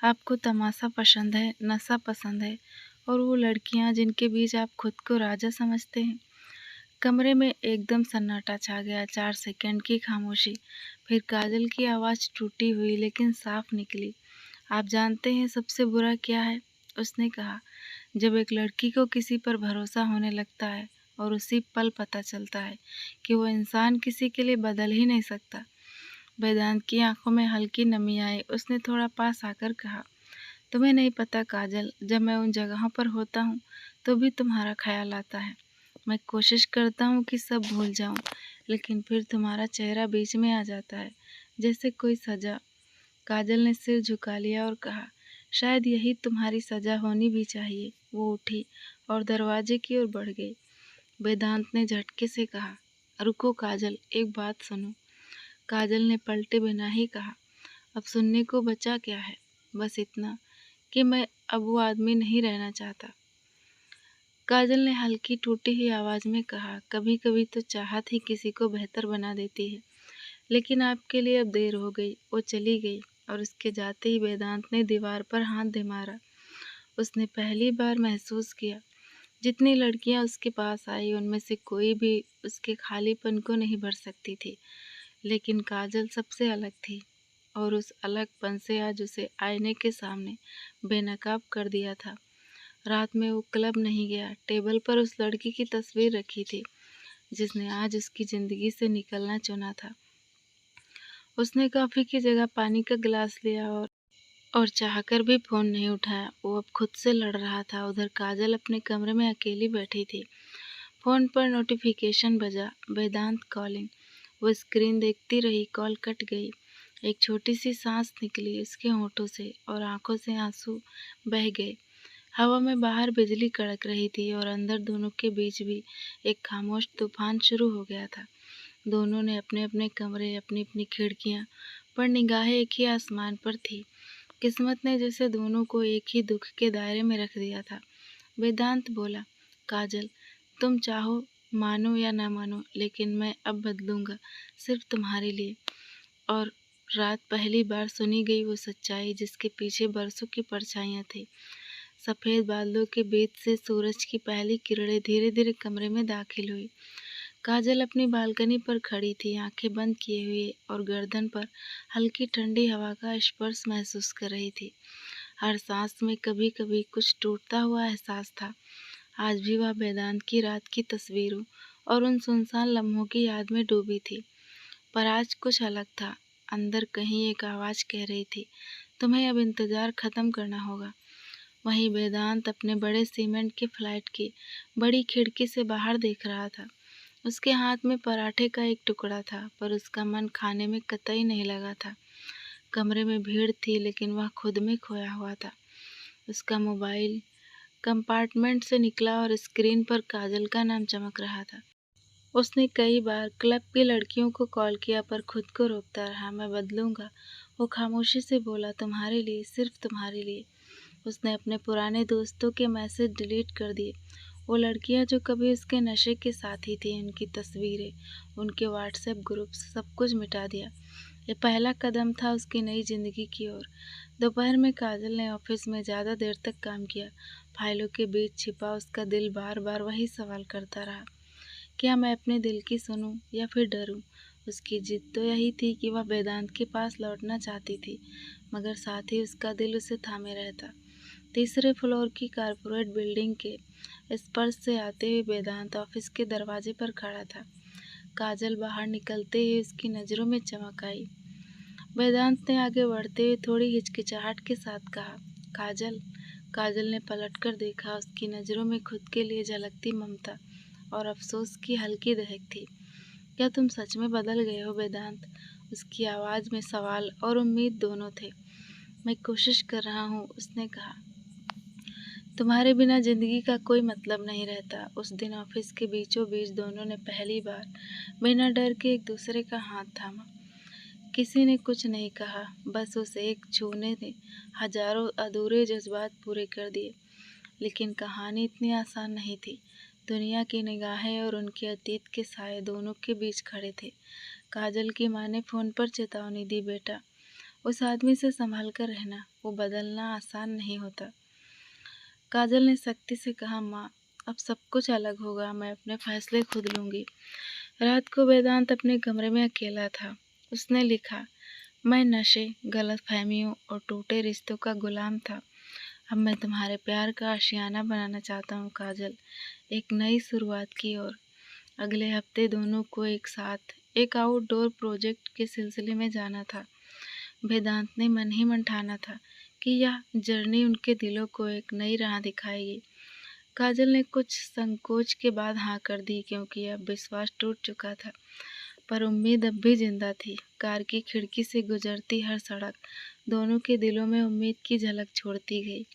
आपको तमाशा पसंद है, नशा पसंद है, और वो लड़कियां जिनके बीच आप खुद को राजा समझते हैं। कमरे में एकदम सन्नाटा छा गया। 4 सेकंड की खामोशी। फिर काजल की आवाज़ टूटी हुई लेकिन साफ निकली, आप जानते हैं सबसे बुरा क्या है? उसने कहा, जब एक लड़की को किसी पर भरोसा होने लगता है और उसी पल पता चलता है कि वो इंसान किसी के लिए बदल ही नहीं सकता। वेदांत की आंखों में हल्की नमी आई। उसने थोड़ा पास आकर कहा, तुम्हें नहीं पता काजल, जब मैं उन जगहों पर होता हूँ तो भी तुम्हारा ख्याल आता है। मैं कोशिश करता हूँ कि सब भूल जाऊँ, लेकिन फिर तुम्हारा चेहरा बीच में आ जाता है, जैसे कोई सजा। काजल ने सिर झुका लिया और कहा, शायद यही तुम्हारी सजा होनी भी चाहिए। वो उठी और दरवाजे की ओर बढ़ गई। वेदांत ने झटके से कहा, रुको काजल, एक बात सुनो। काजल ने पलटे बिना ही कहा, अब सुनने को बचा क्या है? बस इतना कि मैं अब वो आदमी नहीं रहना चाहता। काजल ने हल्की टूटी हुई आवाज़ में कहा, कभी कभी तो चाहत ही किसी को बेहतर बना देती है, लेकिन आपके लिए अब देर हो गई। वो चली गई और उसके जाते ही वेदांत ने दीवार पर हाथ दे मारा। उसने पहली बार महसूस किया, जितनी लड़कियां उसके पास आई उनमें से कोई भी उसके खालीपन को नहीं भर सकती थी, लेकिन काजल सबसे अलग थी। और उस अलगपन से आज उसे आईने के सामने बेनकाब कर दिया था। रात में वो क्लब नहीं गया। टेबल पर उस लड़की की तस्वीर रखी थी जिसने आज उसकी ज़िंदगी से निकलना चुना था। उसने कॉफ़ी की जगह पानी का गिलास लिया और चाहकर भी फ़ोन नहीं उठाया। वो अब खुद से लड़ रहा था। उधर काजल अपने कमरे में अकेली बैठी थी। फ़ोन पर नोटिफिकेशन बजा, वेदांत कॉलिंग। वो स्क्रीन देखती रही। कॉल कट गई। एक छोटी सी सांस निकली उसके होठों से और आंखों से आंसू बह गए। हवा में बाहर बिजली कड़क रही थी और अंदर दोनों के बीच भी एक खामोश तूफान शुरू हो गया था। दोनों ने अपने अपने कमरे, अपनी अपनी खिड़कियां, पर निगाहें एक ही आसमान पर थी। किस्मत ने जैसे दोनों को एक ही दुख के दायरे में रख दिया था। वेदांत बोला, काजल, तुम चाहो मानो या ना मानो, लेकिन मैं अब बदलूंगा, सिर्फ तुम्हारे लिए। और रात पहली बार सुनी गई वो सच्चाई जिसके पीछे बरसों की परछाइयां थी। सफ़ेद बादलों के बीच से सूरज की पहली किरणें धीरे धीरे कमरे में दाखिल हुई। काजल अपनी बालकनी पर खड़ी थी, आंखें बंद किए हुए और गर्दन पर हल्की ठंडी हवा का स्पर्श महसूस कर रही थी। हर सांस में कभी-कभी कुछ टूटता हुआ एहसास था। आज भी वह वेदांत की रात की तस्वीरों और उन सुनसान लम्हों की याद में डूबी थी। पर आज कुछ अलग था। अंदर कहीं एक आवाज़ कह रही थी, तुम्हें अब इंतज़ार ख़त्म करना होगा। वहीं वेदांत अपने बड़े सीमेंट के फ्लैट की बड़ी खिड़की से बाहर देख रहा था। उसके हाथ में पराठे का एक टुकड़ा था, पर उसका मन खाने में कतई नहीं लगा था। कमरे में भीड़ थी, लेकिन वह खुद में खोया हुआ था। उसका मोबाइल कंपार्टमेंट से निकला और स्क्रीन पर काजल का नाम चमक रहा था। उसने कई बार क्लब की लड़कियों को कॉल किया, पर खुद को रोकता रहा। मैं बदलूंगा, वो खामोशी से बोला, तुम्हारे लिए, सिर्फ तुम्हारे लिए। उसने अपने पुराने दोस्तों के मैसेज डिलीट कर दिए। वो लड़कियां जो कभी उसके नशे के साथी थी, उनकी तस्वीरें, उनके व्हाट्सएप ग्रुप्स, सब कुछ मिटा दिया। ये पहला कदम था उसकी नई जिंदगी की ओर। दोपहर में काजल ने ऑफिस में ज़्यादा देर तक काम किया। फाइलों के बीच छिपा उसका दिल बार बार वही सवाल करता रहा, क्या मैं अपने दिल की सुनूं या फिर डरूं? उसकी जिद तो यही थी कि वह वेदांत के पास लौटना चाहती थी, मगर साथ ही उसका दिल उसे थामे रहता। तीसरे फ्लोर की कारपोरेट बिल्डिंग के स्पर्श से आते हुए वेदांत ऑफिस के दरवाजे पर खड़ा था। काजल बाहर निकलते ही उसकी नज़रों में चमक आई। वेदांत ने आगे बढ़ते हुए थोड़ी हिचकिचाहट के साथ कहा, काजल। काजल ने पलटकर देखा। उसकी नज़रों में खुद के लिए झलकती ममता और अफसोस की हल्की दहक थी। क्या तुम सच में बदल गए हो वेदांत? उसकी आवाज़ में सवाल और उम्मीद दोनों थे। मैं कोशिश कर रहा हूँ, उसने कहा। तुम्हारे बिना जिंदगी का कोई मतलब नहीं रहता। उस दिन ऑफिस के बीचों बीच दोनों ने पहली बार बिना डर के एक दूसरे का हाथ थामा। किसी ने कुछ नहीं कहा, बस उस एक छूने ने हजारों अधूरे जज्बात पूरे कर दिए। लेकिन कहानी इतनी आसान नहीं थी। दुनिया की निगाहें और उनके अतीत के साए दोनों के बीच खड़े थे। काजल की माँ ने फ़ोन पर चेतावनी दी, बेटा, उस आदमी से संभल कर रहना, वो बदलना आसान नहीं होता। काजल ने सख्ती से कहा, माँ, अब सब कुछ अलग होगा, मैं अपने फैसले खुद लूँगी। रात को वेदांत अपने कमरे में अकेला था। उसने लिखा, मैं नशे, गलतफहमियों और टूटे रिश्तों का गुलाम था। अब मैं तुम्हारे प्यार का आशियाना बनाना चाहता हूँ काजल, एक नई शुरुआत की ओर। अगले हफ्ते दोनों को एक साथ एक आउटडोर प्रोजेक्ट के सिलसिले में जाना था। वेदांत ने मन ही मन ठाना था कि यह जर्नी उनके दिलों को एक नई राह दिखाएगी। काजल ने कुछ संकोच के बाद हाँ कर दी, क्योंकि अब विश्वास टूट चुका था, पर उम्मीद अब भी जिंदा थी। कार की खिड़की से गुजरती हर सड़क दोनों के दिलों में उम्मीद की झलक छोड़ती गई।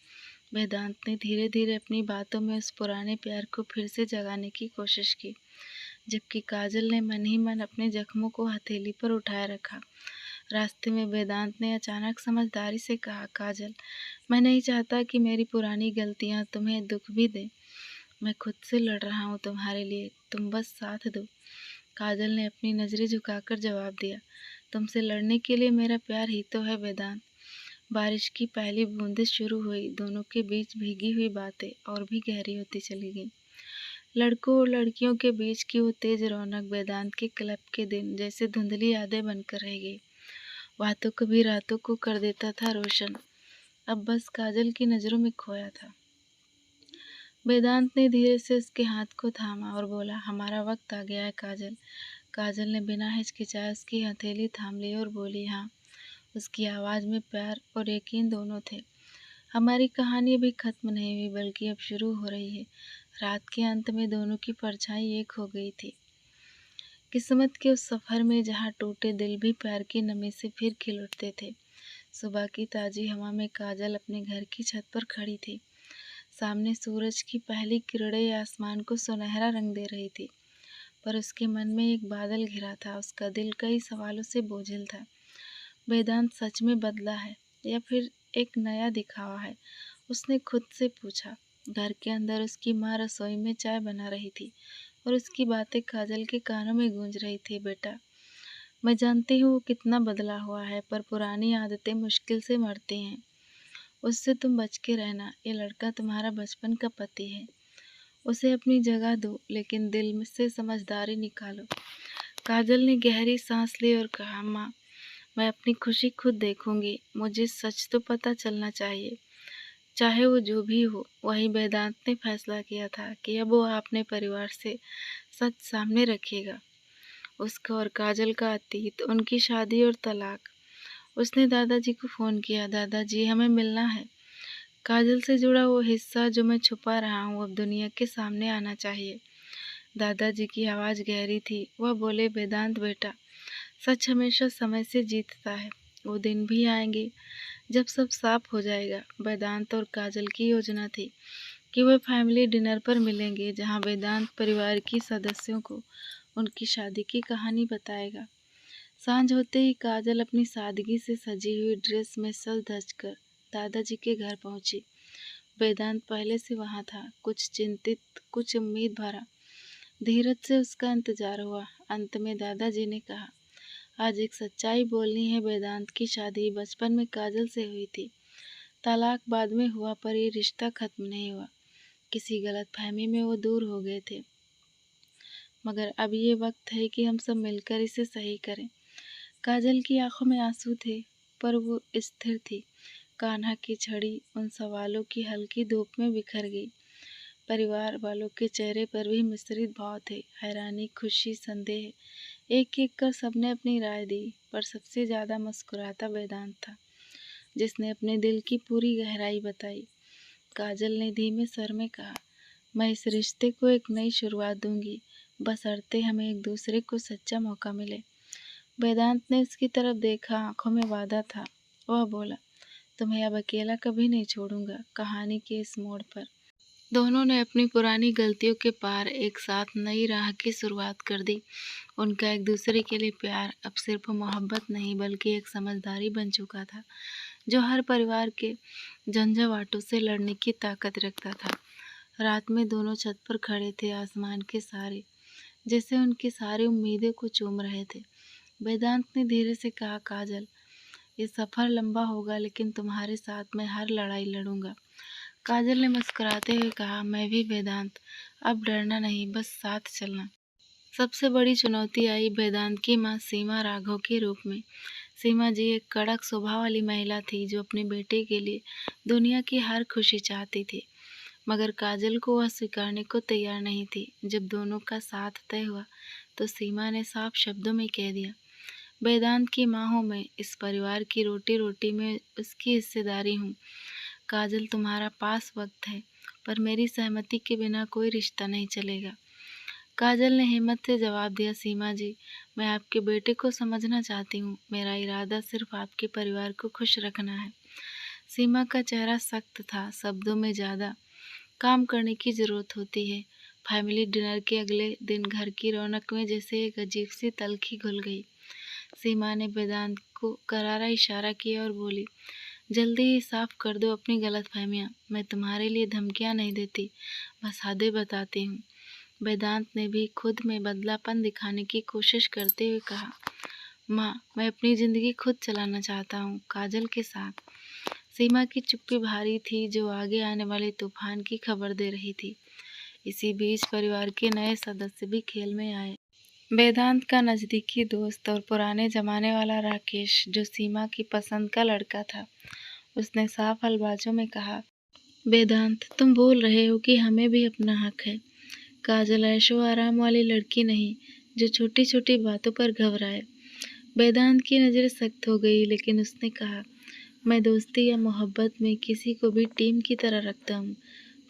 वेदांत ने धीरे धीरे अपनी बातों में उस पुराने प्यार को फिर से जगाने की कोशिश की, जबकि काजल ने मन ही मन अपने जख्मों को हथेली पर उठाए रखा। रास्ते में वेदांत ने अचानक समझदारी से कहा, काजल, मैं नहीं चाहता कि मेरी पुरानी गलतियां तुम्हें दुख भी दें। मैं खुद से लड़ रहा हूँ तुम्हारे लिए, तुम बस साथ दो। काजल ने अपनी नजरें झुकाकर जवाब दिया, तुमसे लड़ने के लिए मेरा प्यार ही तो है वेदांत। बारिश की पहली बूंदें शुरू हुई। दोनों के बीच भीगी हुई बातें और भी गहरी होती चली गईं। लड़कों और लड़कियों के बीच की वो तेज रौनक वेदांत के क्लब के दिन जैसे धुंधली यादें बनकर रह गई। वह तो कभी रातों को कर देता था रोशन, अब बस काजल की नज़रों में खोया था। वेदांत ने धीरे से उसके हाथ को थामा और बोला, हमारा वक्त आ गया है काजल। काजल ने बिना हिचकिचाए उसकी हथेली थाम ली और बोली, हाँ। उसकी आवाज़ में प्यार और यकीन दोनों थे। हमारी कहानी अभी खत्म नहीं हुई, बल्कि अब शुरू हो रही है। रात के अंत में दोनों की परछाई एक हो गई थी, किस्मत के उस सफ़र में जहाँ टूटे दिल भी प्यार की नमी से फिर खिल उठते थे। सुबह की ताज़ी हवा में काजल अपने घर की छत पर खड़ी थी। सामने सूरज की पहली किरणें आसमान को सुनहरा रंग दे रही थी, पर उसके मन में एक बादल घिरा था। उसका दिल कई सवालों से बोझिल था। वेदांत सच में बदला है या फिर एक नया दिखावा है? उसने खुद से पूछा। घर के अंदर उसकी माँ रसोई में चाय बना रही थी और उसकी बातें काजल के कानों में गूंज रही थी, बेटा, मैं जानती हूँ वो कितना बदला हुआ है, पर पुरानी आदतें मुश्किल से मरती हैं। उससे तुम बच के रहना। ये लड़का तुम्हारा बचपन का पति है। उसे अपनी जगह दो, लेकिन दिल में से समझदारी निकालो। काजल ने गहरी सांस ली और कहा, माँ, मैं अपनी खुशी खुद देखूंगी। मुझे सच तो पता चलना चाहिए, चाहे वो जो भी हो। वही वेदांत ने फैसला किया था कि अब वो अपने परिवार से सच सामने रखेगा, उसका और काजल का अतीत, उनकी शादी और तलाक। उसने दादाजी को फ़ोन किया, दादाजी हमें मिलना है। काजल से जुड़ा वो हिस्सा जो मैं छुपा रहा हूँ अब दुनिया के सामने आना चाहिए। दादाजी की आवाज़ गहरी थी। वह बोले, वेदांत बेटा, सच हमेशा समय से जीतता है। वो दिन भी आएंगे जब सब साफ हो जाएगा। वेदांत और काजल की योजना थी कि वे फैमिली डिनर पर मिलेंगे, जहां वेदांत परिवार की सदस्यों को उनकी शादी की कहानी बताएगा। सांझ होते ही काजल अपनी सादगी से सजी हुई ड्रेस में सज धज कर दादाजी के घर पहुंची। वेदांत पहले से वहां था, कुछ चिंतित, कुछ उम्मीद भरा। धीरज से उसका इंतजार हुआ। अंत में दादाजी ने कहा, आज एक सच्चाई बोलनी है। वेदांत की शादी बचपन में काजल से हुई थी। तलाक बाद में हुआ, पर ये रिश्ता खत्म नहीं हुआ। किसी गलतफहमी में वो दूर हो गए थे, मगर अब ये वक्त है कि हम सब मिलकर इसे सही करें। काजल की आंखों में आंसू थे, पर वो स्थिर थी। कान्हा की छड़ी उन सवालों की हल्की धूप में बिखर गई। परिवार वालों के चेहरे पर भी मिश्रित भाव थे, हैरानी, खुशी, संदेह। एक एक कर सबने अपनी राय दी, पर सबसे ज्यादा मुस्कुराता वेदांत था, जिसने अपने दिल की पूरी गहराई बताई। काजल ने धीमे स्वर में कहा, मैं इस रिश्ते को एक नई शुरुआत दूंगी, बशर्ते हमें एक दूसरे को सच्चा मौका मिले। वेदांत ने उसकी तरफ देखा, आंखों में वादा था। वह बोला, तुम्हें अब अकेला कभी नहीं छोड़ूंगा। कहानी के इस मोड़ पर दोनों ने अपनी पुरानी गलतियों के पार एक साथ नई राह की शुरुआत कर दी। उनका एक दूसरे के लिए प्यार अब सिर्फ मोहब्बत नहीं, बल्कि एक समझदारी बन चुका था, जो हर परिवार के झंझावातों से लड़ने की ताकत रखता था। रात में दोनों छत पर खड़े थे, आसमान के सारे जैसे उनकी सारी उम्मीदें को चूम रहे थे। वेदांत ने धीरे से कहा, काजल, ये सफ़र लंबा होगा, लेकिन तुम्हारे साथ मैं हर लड़ाई लड़ूंगा। काजल ने मुस्कुराते हुए कहा, मैं भी वेदांत। अब डरना नहीं, बस साथ चलना। सबसे बड़ी चुनौती आई वेदांत की माँ सीमा राघव के रूप में। सीमा जी एक कड़क स्वभाव वाली महिला थी, जो अपने बेटे के लिए दुनिया की हर खुशी चाहती थी, मगर काजल को वह स्वीकारने को तैयार नहीं थी। जब दोनों का साथ तय हुआ, तो सीमा ने साफ शब्दों में कह दिया, वेदांत की माँ हूँ मैं, इस परिवार की रोटी रोटी में उसकी हिस्सेदारी हूँ। काजल, तुम्हारा पास वक्त है, पर मेरी सहमति के बिना कोई रिश्ता नहीं चलेगा। काजल ने हिम्मत से जवाब दिया, सीमा जी, मैं आपके बेटे को समझना चाहती हूँ। मेरा इरादा सिर्फ आपके परिवार को खुश रखना है। सीमा का चेहरा सख्त था, शब्दों में ज़्यादा काम करने की ज़रूरत होती है। फैमिली डिनर के अगले दिन घर की रौनक में जैसे एक अजीब सी तल्खी घुल गई। सीमा ने वेदांत को करारा इशारा किया और बोली, जल्दी ही साफ कर दो अपनी गलतफहमियां। मैं तुम्हारे लिए धमकियां नहीं देती, बस हदें बताती हूँ। वेदांत ने भी खुद में बदलापन दिखाने की कोशिश करते हुए कहा, माँ, मैं अपनी ज़िंदगी खुद चलाना चाहता हूँ, काजल के साथ। सीमा की चुप्पी भारी थी, जो आगे आने वाले तूफान की खबर दे रही थी। इसी बीच परिवार के नए सदस्य भी खेल में आए। वेदांत का नज़दीकी दोस्त और पुराने जमाने वाला राकेश, जो सीमा की पसंद का लड़का था। उसने साफ अलबाजों में कहा, वेदांत, तुम बोल रहे हो कि हमें भी अपना हक है। काजल ऐशो आराम वाली लड़की नहीं, जो छोटी छोटी बातों पर घबराए। वेदांत की नज़र सख्त हो गई, लेकिन उसने कहा, मैं दोस्ती या मोहब्बत में किसी को भी टीम की तरह रखता हूँ,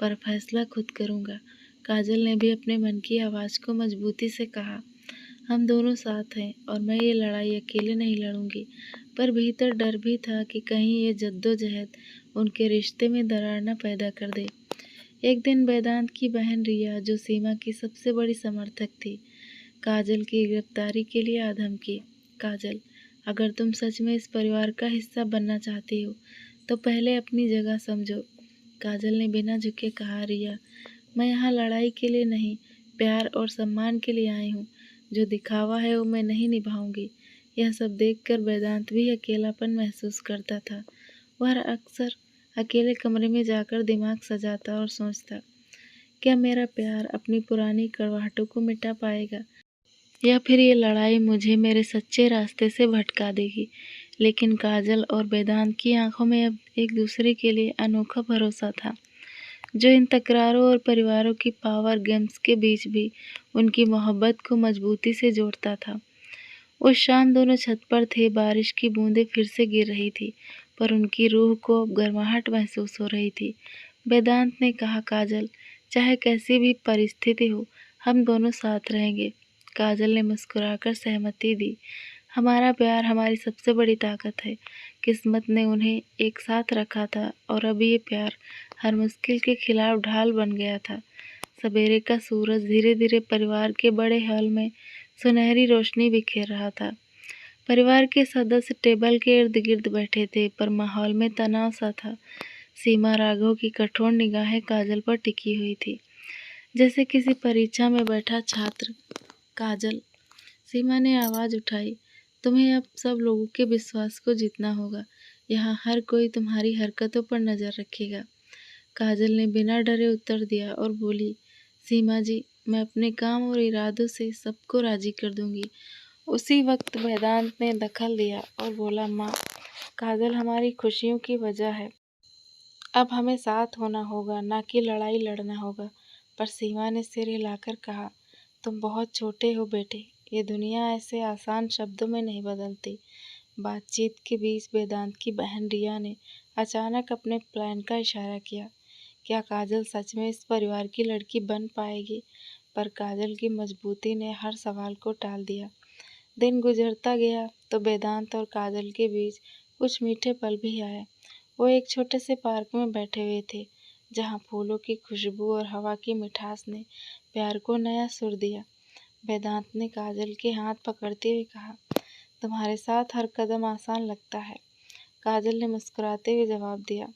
पर फैसला खुद करूँगा। काजल ने भी अपने मन की आवाज़ को मजबूती से कहा, हम दोनों साथ हैं, और मैं ये लड़ाई अकेले नहीं लड़ूंगी। पर भीतर डर भी था कि कहीं ये जद्दोजहद उनके रिश्ते में दरार न पैदा कर दे। एक दिन वेदांत की बहन रिया, जो सीमा की सबसे बड़ी समर्थक थी, काजल की गिरफ्तारी के लिए आ धमकी। काजल, अगर तुम सच में इस परिवार का हिस्सा बनना चाहती हो, तो पहले अपनी जगह समझो। काजल ने बिना झुके कहा, रिया, मैं यहाँ लड़ाई के लिए नहीं, प्यार और सम्मान के लिए आई हूँ। जो दिखावा है वो मैं नहीं निभाऊंगी। यह सब देखकर वेदांत भी अकेलापन महसूस करता था। वह अक्सर अकेले कमरे में जाकर दिमाग सजाता और सोचता, क्या मेरा प्यार अपनी पुरानी कड़वाहटों को मिटा पाएगा, या फिर ये लड़ाई मुझे मेरे सच्चे रास्ते से भटका देगी। लेकिन काजल और वेदांत की आंखों में अब एक दूसरे के लिए अनोखा भरोसा था, जो इन तकरारों और परिवारों की पावर गेम्स के बीच भी उनकी मोहब्बत को मजबूती से जोड़ता था। उस शाम दोनों छत पर थे, बारिश की बूंदें फिर से गिर रही थी, पर उनकी रूह को अब गर्माहट महसूस हो रही थी। वेदांत ने कहा, काजल, चाहे कैसी भी परिस्थिति हो, हम दोनों साथ रहेंगे। काजल ने मुस्कुराकर सहमति दी। हमारा प्यार हमारी सबसे बड़ी ताकत है। किस्मत ने उन्हें एक साथ रखा था और अब ये प्यार हर मुश्किल के खिलाफ ढाल बन गया था। सवेरे का सूरज धीरे धीरे परिवार के बड़े हॉल में सुनहरी रोशनी बिखेर रहा था। परिवार के सदस्य टेबल के इर्द गिर्द बैठे थे, पर माहौल में तनाव सा था। सीमा राघव की कठोर निगाहें काजल पर टिकी हुई थी, जैसे किसी परीक्षा में बैठा छात्र। काजल, सीमा ने आवाज उठाई, तुम्हें अब सब लोगों के विश्वास को जीतना होगा। यहाँ हर कोई तुम्हारी हरकतों पर नजर रखेगा। काजल ने बिना डरे उत्तर दिया और बोली, सीमा जी, मैं अपने काम और इरादों से सबको राजी कर दूंगी। उसी वक्त वेदांत ने दखल दिया और बोला, माँ, काजल हमारी खुशियों की वजह है। अब हमें साथ होना होगा, ना कि लड़ाई लड़ना होगा। पर सीमा ने सिर हिलाकर कहा, तुम बहुत छोटे हो बेटे, ये दुनिया ऐसे आसान शब्दों में नहीं बदलती। बातचीत के बीच वेदांत की बहन रिया ने अचानक अपने प्लान का इशारा किया। क्या काजल सच में इस परिवार की लड़की बन पाएगी? पर काजल की मजबूती ने हर सवाल को टाल दिया। दिन गुजरता गया तो वेदांत और काजल के बीच कुछ मीठे पल भी आए। वो एक छोटे से पार्क में बैठे हुए थे, जहाँ फूलों की खुशबू और हवा की मिठास ने प्यार को नया सुर दिया। वेदांत ने काजल के हाथ पकड़ते हुए कहा, तुम्हारे साथ हर कदम आसान लगता है। काजल ने मुस्कुराते हुए जवाब दिया,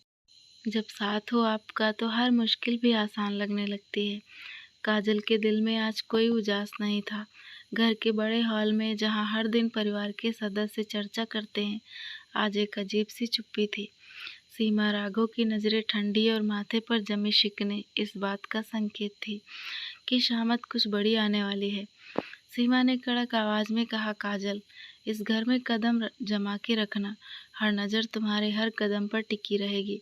जब साथ हो आपका तो हर मुश्किल भी आसान लगने लगती है। काजल के दिल में आज कोई उजास नहीं था। घर के बड़े हॉल में, जहाँ हर दिन परिवार के सदस्य चर्चा करते हैं, आज एक अजीब सी चुप्पी थी। सीमा राघव की नज़रें ठंडी और माथे पर जमी शिकने इस बात का संकेत थी कि शामत कुछ बड़ी आने वाली है। सीमा ने कड़क आवाज में कहा, काजल, इस घर में कदम जमा के रखना। हर नज़र तुम्हारे हर कदम पर टिकी रहेगी।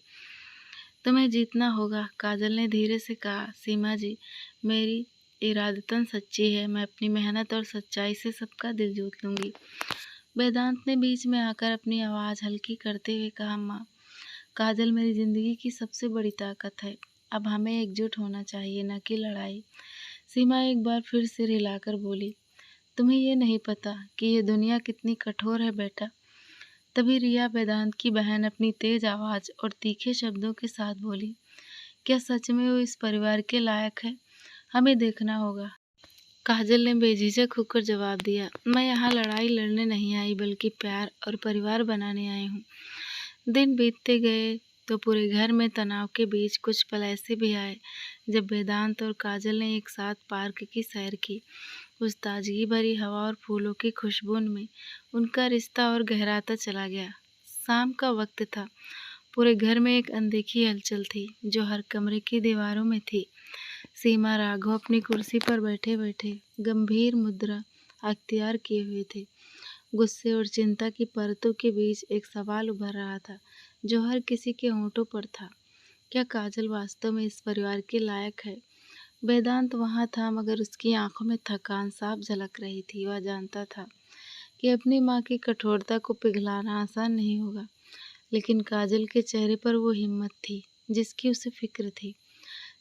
तुम्हें जीतना होगा। काजल ने धीरे से कहा, सीमा जी, मेरी इरादतन सच्ची है। मैं अपनी मेहनत और सच्चाई से सबका दिल जीत लूंगी। वेदांत ने बीच में आकर अपनी आवाज़ हल्की करते हुए कहा, माँ, काजल मेरी ज़िंदगी की सबसे बड़ी ताकत है। अब हमें एकजुट होना चाहिए, न कि लड़ाई। सीमा एक बार फिर सिर हिलाकर बोली, तुम्हें ये नहीं पता कि ये दुनिया कितनी कठोर है बेटा। तभी रिया, वेदांत की बहन, अपनी तेज आवाज़ और तीखे शब्दों के साथ बोली, क्या सच में वो इस परिवार के लायक है? हमें देखना होगा। काजल ने बेझिझक होकर जवाब दिया, मैं यहाँ लड़ाई लड़ने नहीं आई, बल्कि प्यार और परिवार बनाने आई हूँ। दिन बीतते गए तो पूरे घर में तनाव के बीच कुछ पल ऐसे भी आए जब वेदांत और काजल ने एक साथ पार्क की सैर की। उस ताजगी भरी हवा और फूलों की खुशबू में उनका रिश्ता और गहराता चला गया। शाम का वक्त था। पूरे घर में एक अनदेखी हलचल थी, जो हर कमरे की दीवारों में थी। सीमा राघव अपनी कुर्सी पर बैठे बैठे गंभीर मुद्रा अख्तियार किए हुए थे। गुस्से और चिंता की परतों के बीच एक सवाल उभर रहा था, जो हर किसी के होंठों पर था। क्या काजल वास्तव में इस परिवार के लायक है? वेदांत वहाँ था, मगर उसकी आंखों में थकान साफ झलक रही थी। वह जानता था कि अपनी माँ की कठोरता को पिघलाना आसान नहीं होगा, लेकिन काजल के चेहरे पर वो हिम्मत थी जिसकी उसे फिक्र थी।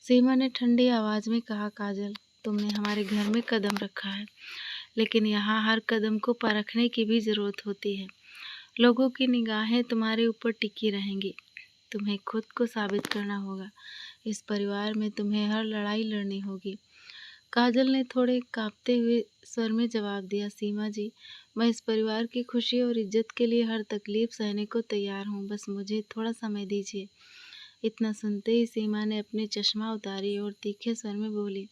सीमा ने ठंडी आवाज में कहा, काजल, तुमने हमारे घर में कदम रखा है, लेकिन यहाँ हर कदम को परखने की भी जरूरत होती है। लोगों की निगाहें तुम्हारे ऊपर टिकी रहेंगी। तुम्हें खुद को साबित करना होगा। इस परिवार में तुम्हें हर लड़ाई लड़नी होगी। काजल ने थोड़े कांपते हुए स्वर में जवाब दिया, सीमा जी, मैं इस परिवार की खुशी और इज्जत के लिए हर तकलीफ सहने को तैयार हूँ। बस मुझे थोड़ा समय दीजिए। इतना सुनते ही सीमा ने अपने चश्मा उतारी और तीखे स्वर में बोली,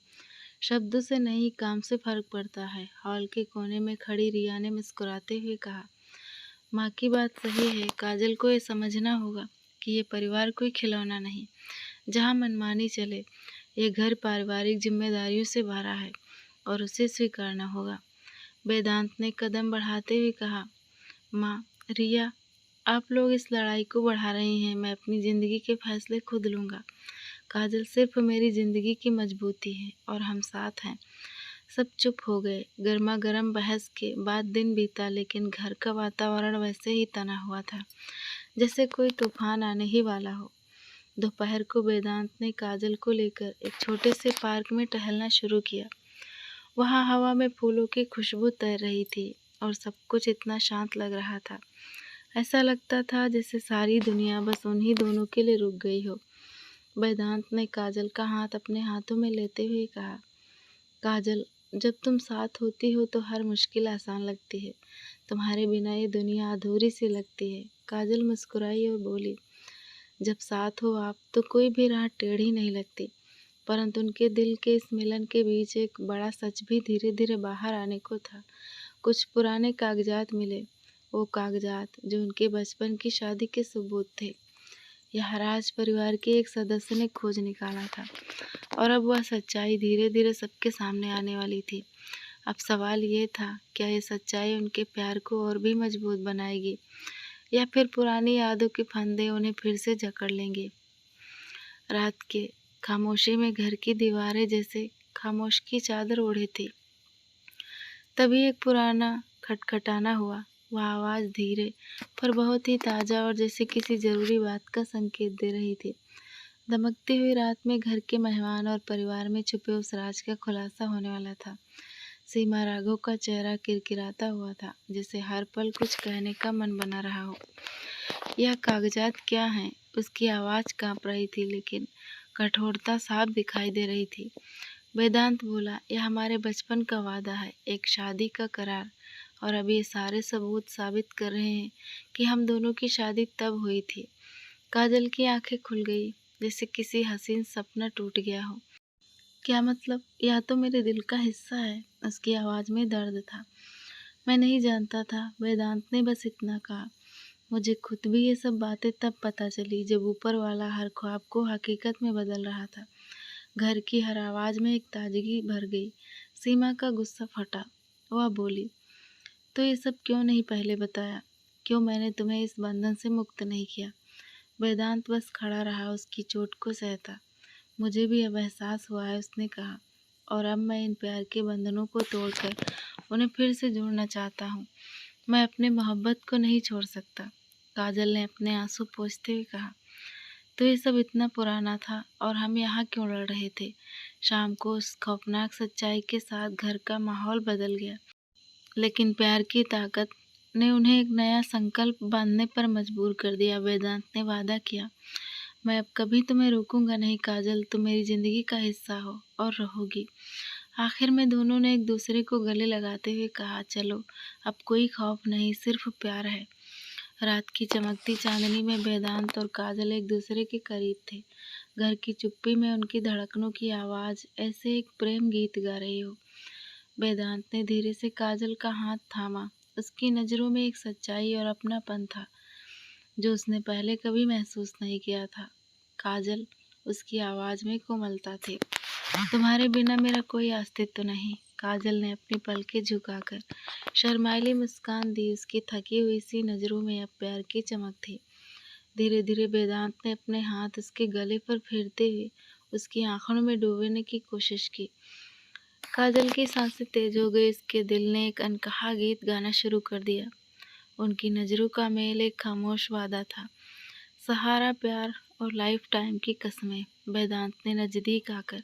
शब्दों से नहीं, काम से फर्क पड़ता है। हॉल के कोने में खड़ी रिया ने मुस्कुराते हुए कहा, माँ की बात सही है। काजल को ये समझना होगा कि ये परिवार कोई खिलौना नहीं, जहाँ मनमानी चले। ये घर पारिवारिक जिम्मेदारियों से भरा है और उसे स्वीकारना होगा। वेदांत ने कदम बढ़ाते हुए कहा, माँ, रिया, आप लोग इस लड़ाई को बढ़ा रही हैं। मैं अपनी ज़िंदगी के फैसले खुद लूँगा। काजल सिर्फ मेरी ज़िंदगी की मजबूती है और हम साथ हैं। सब चुप हो गए। गर्मा गर्म बहस के बाद दिन बीता, लेकिन घर का वातावरण वैसे ही तना हुआ था जैसे कोई तूफान आने ही वाला हो। दोपहर को वेदांत ने काजल को लेकर एक छोटे से पार्क में टहलना शुरू किया। वहाँ हवा में फूलों की खुशबू तैर रही थी और सब कुछ इतना शांत लग रहा था। ऐसा लगता था जैसे सारी दुनिया बस उन्हीं दोनों के लिए रुक गई हो। वेदांत ने काजल का हाथ अपने हाथों में लेते हुए कहा, काजल, जब तुम साथ होती हो तो हर मुश्किल आसान लगती है। तुम्हारे बिना ये दुनिया अधूरी सी लगती है। काजल मुस्कुराई और बोली, जब साथ हो आप तो कोई भी राह टेढ़ी नहीं लगती। परंतु उनके दिल के इस मिलन के बीच एक बड़ा सच भी धीरे धीरे बाहर आने को था। कुछ पुराने कागजात मिले, वो कागजात जो उनके बचपन की शादी के सबूत थे। यह राज परिवार के एक सदस्य ने खोज निकाला था और अब वह सच्चाई धीरे धीरे सबके सामने आने वाली थी। अब सवाल ये था, क्या ये सच्चाई उनके प्यार को और भी मजबूत बनाएगी या फिर पुरानी यादों के फंदे उन्हें फिर से जकड़ लेंगे। रात के खामोशी में घर की दीवारें जैसे खामोश की चादर ओढ़े थी। तभी एक पुराना खटखटाना हुआ। वह आवाज़ धीरे पर बहुत ही ताज़ा और जैसे किसी ज़रूरी बात का संकेत दे रही थी। दमकती हुई रात में घर के मेहमान और परिवार में छुपे उस राज का खुलासा होने वाला था। सीमा राघव का चेहरा किरकिराता हुआ था, जैसे हर पल कुछ कहने का मन बना रहा हो। यह कागजात क्या हैं? उसकी आवाज़ कांप रही थी, लेकिन कठोरता साफ दिखाई दे रही थी। वेदांत बोला, यह हमारे बचपन का वादा है, एक शादी का करार, और अब ये सारे सबूत साबित कर रहे हैं कि हम दोनों की शादी तब हुई थी। काजल की आंखें खुल गई, जैसे किसी हसीन सपना टूट गया हो। क्या मतलब? यह तो मेरे दिल का हिस्सा है। उसकी आवाज़ में दर्द था। मैं नहीं जानता था, वेदांत ने बस इतना कहा। मुझे खुद भी ये सब बातें तब पता चली जब ऊपर वाला हर ख्वाब को हकीकत में बदल रहा था। घर की हर आवाज़ में एक ताजगी भर गई। सीमा का गुस्सा फटा। वह बोली, तो ये सब क्यों नहीं पहले बताया? क्यों मैंने तुम्हें इस बंधन से मुक्त नहीं किया? वेदांत बस खड़ा रहा, उसकी चोट को सहता। मुझे भी अब एहसास हुआ है, उसने कहा, और अब मैं इन प्यार के बंधनों को तोड़कर उन्हें फिर से जोड़ना चाहता हूँ। मैं अपने मोहब्बत को नहीं छोड़ सकता। काजल ने अपने आंसू पोंछते हुए कहा, तो ये सब इतना पुराना था और हम यहाँ क्यों लड़ रहे थे? शाम को उस खौफनाक सच्चाई के साथ घर का माहौल बदल गया, लेकिन प्यार की ताकत ने उन्हें एक नया संकल्प बांधने पर मजबूर कर दिया। वेदांत ने वादा किया, मैं अब कभी तुम्हें रोकूंगा नहीं काजल, तुम मेरी ज़िंदगी का हिस्सा हो और रहोगी। आखिर में दोनों ने एक दूसरे को गले लगाते हुए कहा, चलो, अब कोई खौफ नहीं, सिर्फ प्यार है। रात की चमकती चांदनी में वेदांत और काजल एक दूसरे के करीब थे। घर की चुप्पी में उनकी धड़कनों की आवाज़ ऐसे एक प्रेम गीत गा रही हो। वेदांत ने धीरे से काजल का हाथ थामा। उसकी नज़रों में एक सच्चाई और अपनापन था जो उसने पहले कभी महसूस नहीं किया था। काजल, उसकी आवाज़ में कोमलता थी। तुम्हारे बिना मेरा कोई अस्तित्व नहीं। काजल ने अपनी पलकें झुकाकर शर्माईली मुस्कान दी। उसकी थकी हुई सी नज़रों में अब प्यार की चमक थी। धीरे धीरे वेदांत ने अपने हाथ उसके गले पर फेरते हुए उसकी आंखों में डूबने की कोशिश की। काजल की सांसें तेज हो गई। उसके दिल ने एक अनकहा गीत गाना शुरू कर दिया। उनकी नज़रों का मेल एक खामोश वादा था, सहारा, प्यार और लाइफ टाइम की कस्में। वेदांत ने नज़दीक आकर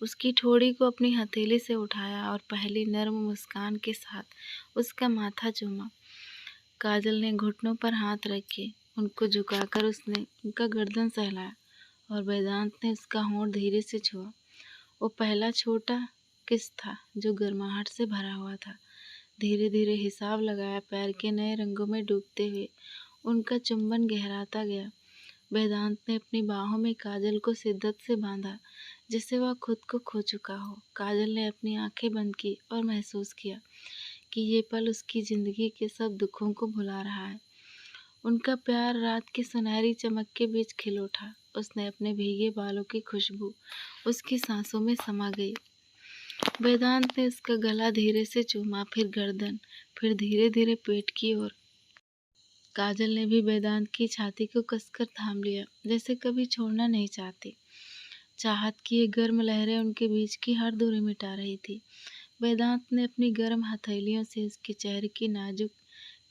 उसकी ठोड़ी को अपनी हथेली से उठाया और पहली नर्म मुस्कान के साथ उसका माथा चूमा। काजल ने घुटनों पर हाथ रखे, उनको झुकाकर उसने उनका गर्दन सहलाया और वेदांत ने उसका होंठ धीरे से छुआ। वो पहला छोटा किस था जो गर्माहट से भरा हुआ था। धीरे धीरे हिसाब लगाया, पैर के नए रंगों में डूबते हुए उनका चुंबन गहराता गया। वेदांत ने अपनी बाहों में काजल को शिद्दत से बांधा, जिससे वह खुद को खो चुका हो। काजल ने अपनी आंखें बंद की और महसूस किया कि ये पल उसकी ज़िंदगी के सब दुखों को भुला रहा है। उनका प्यार रात की सुनहरी चमक के बीच खिल उठा। उसने अपने भीगे बालों की खुशबू उसकी सांसों में समा गई। वेदांत ने उसका गला धीरे से चूमा, फिर गर्दन, फिर धीरे धीरे पेट की ओर। काजल ने भी वेदांत की छाती को कसकर थाम लिया, जैसे कभी छोड़ना नहीं चाहती। चाहत की ये गर्म लहरें उनके बीच की हर दूरी मिटा रही थी। वेदांत ने अपनी गर्म हथेलियों से उसके चेहरे की नाजुक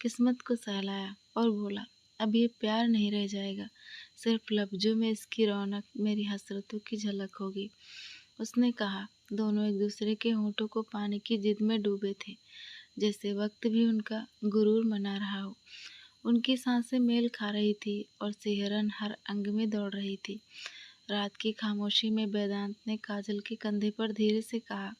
किस्मत को सहलाया और बोला, अब ये प्यार नहीं रह जाएगा, सिर्फ लफ्जों में इसकी रौनक, मेरी हसरतों की झलक होगी। उसने कहा। दोनों एक दूसरे के होंठों को पाने की जिद में डूबे थे, जैसे वक्त भी उनका गुरूर मना रहा हो। उनकी सांसें मेल खा रही थी और सिहरन हर अंग में दौड़ रही थी। रात की खामोशी में वेदांत ने काजल के कंधे पर धीरे से कहा,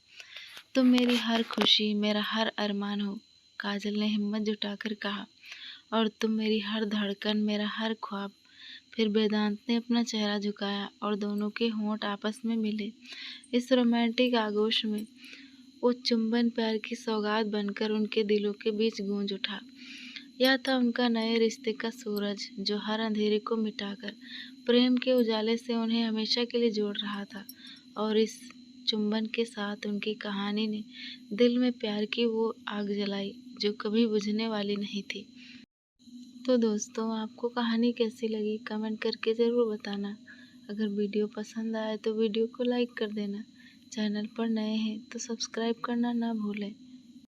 तुम मेरी हर खुशी, मेरा हर अरमान हो। काजल ने हिम्मत जुटाकर कहा, और तुम मेरी हर धड़कन, मेरा हर ख्वाब। फिर वेदांत ने अपना चेहरा झुकाया और दोनों के होंठ आपस में मिले। इस रोमांटिक आगोश में वो चुंबन प्यार की सौगात बनकर उनके दिलों के बीच गूंज उठा। यह था उनका नए रिश्ते का सूरज, जो हर अंधेरे को मिटाकर प्रेम के उजाले से उन्हें हमेशा के लिए जोड़ रहा था। और इस चुंबन के साथ उनकी कहानी ने दिल में प्यार की वो आग जलाई जो कभी बुझने वाली नहीं थी। तो दोस्तों, आपको कहानी कैसी लगी कमेंट करके ज़रूर बताना। अगर वीडियो पसंद आए तो वीडियो को लाइक कर देना। चैनल पर नए हैं तो सब्सक्राइब करना ना भूलें।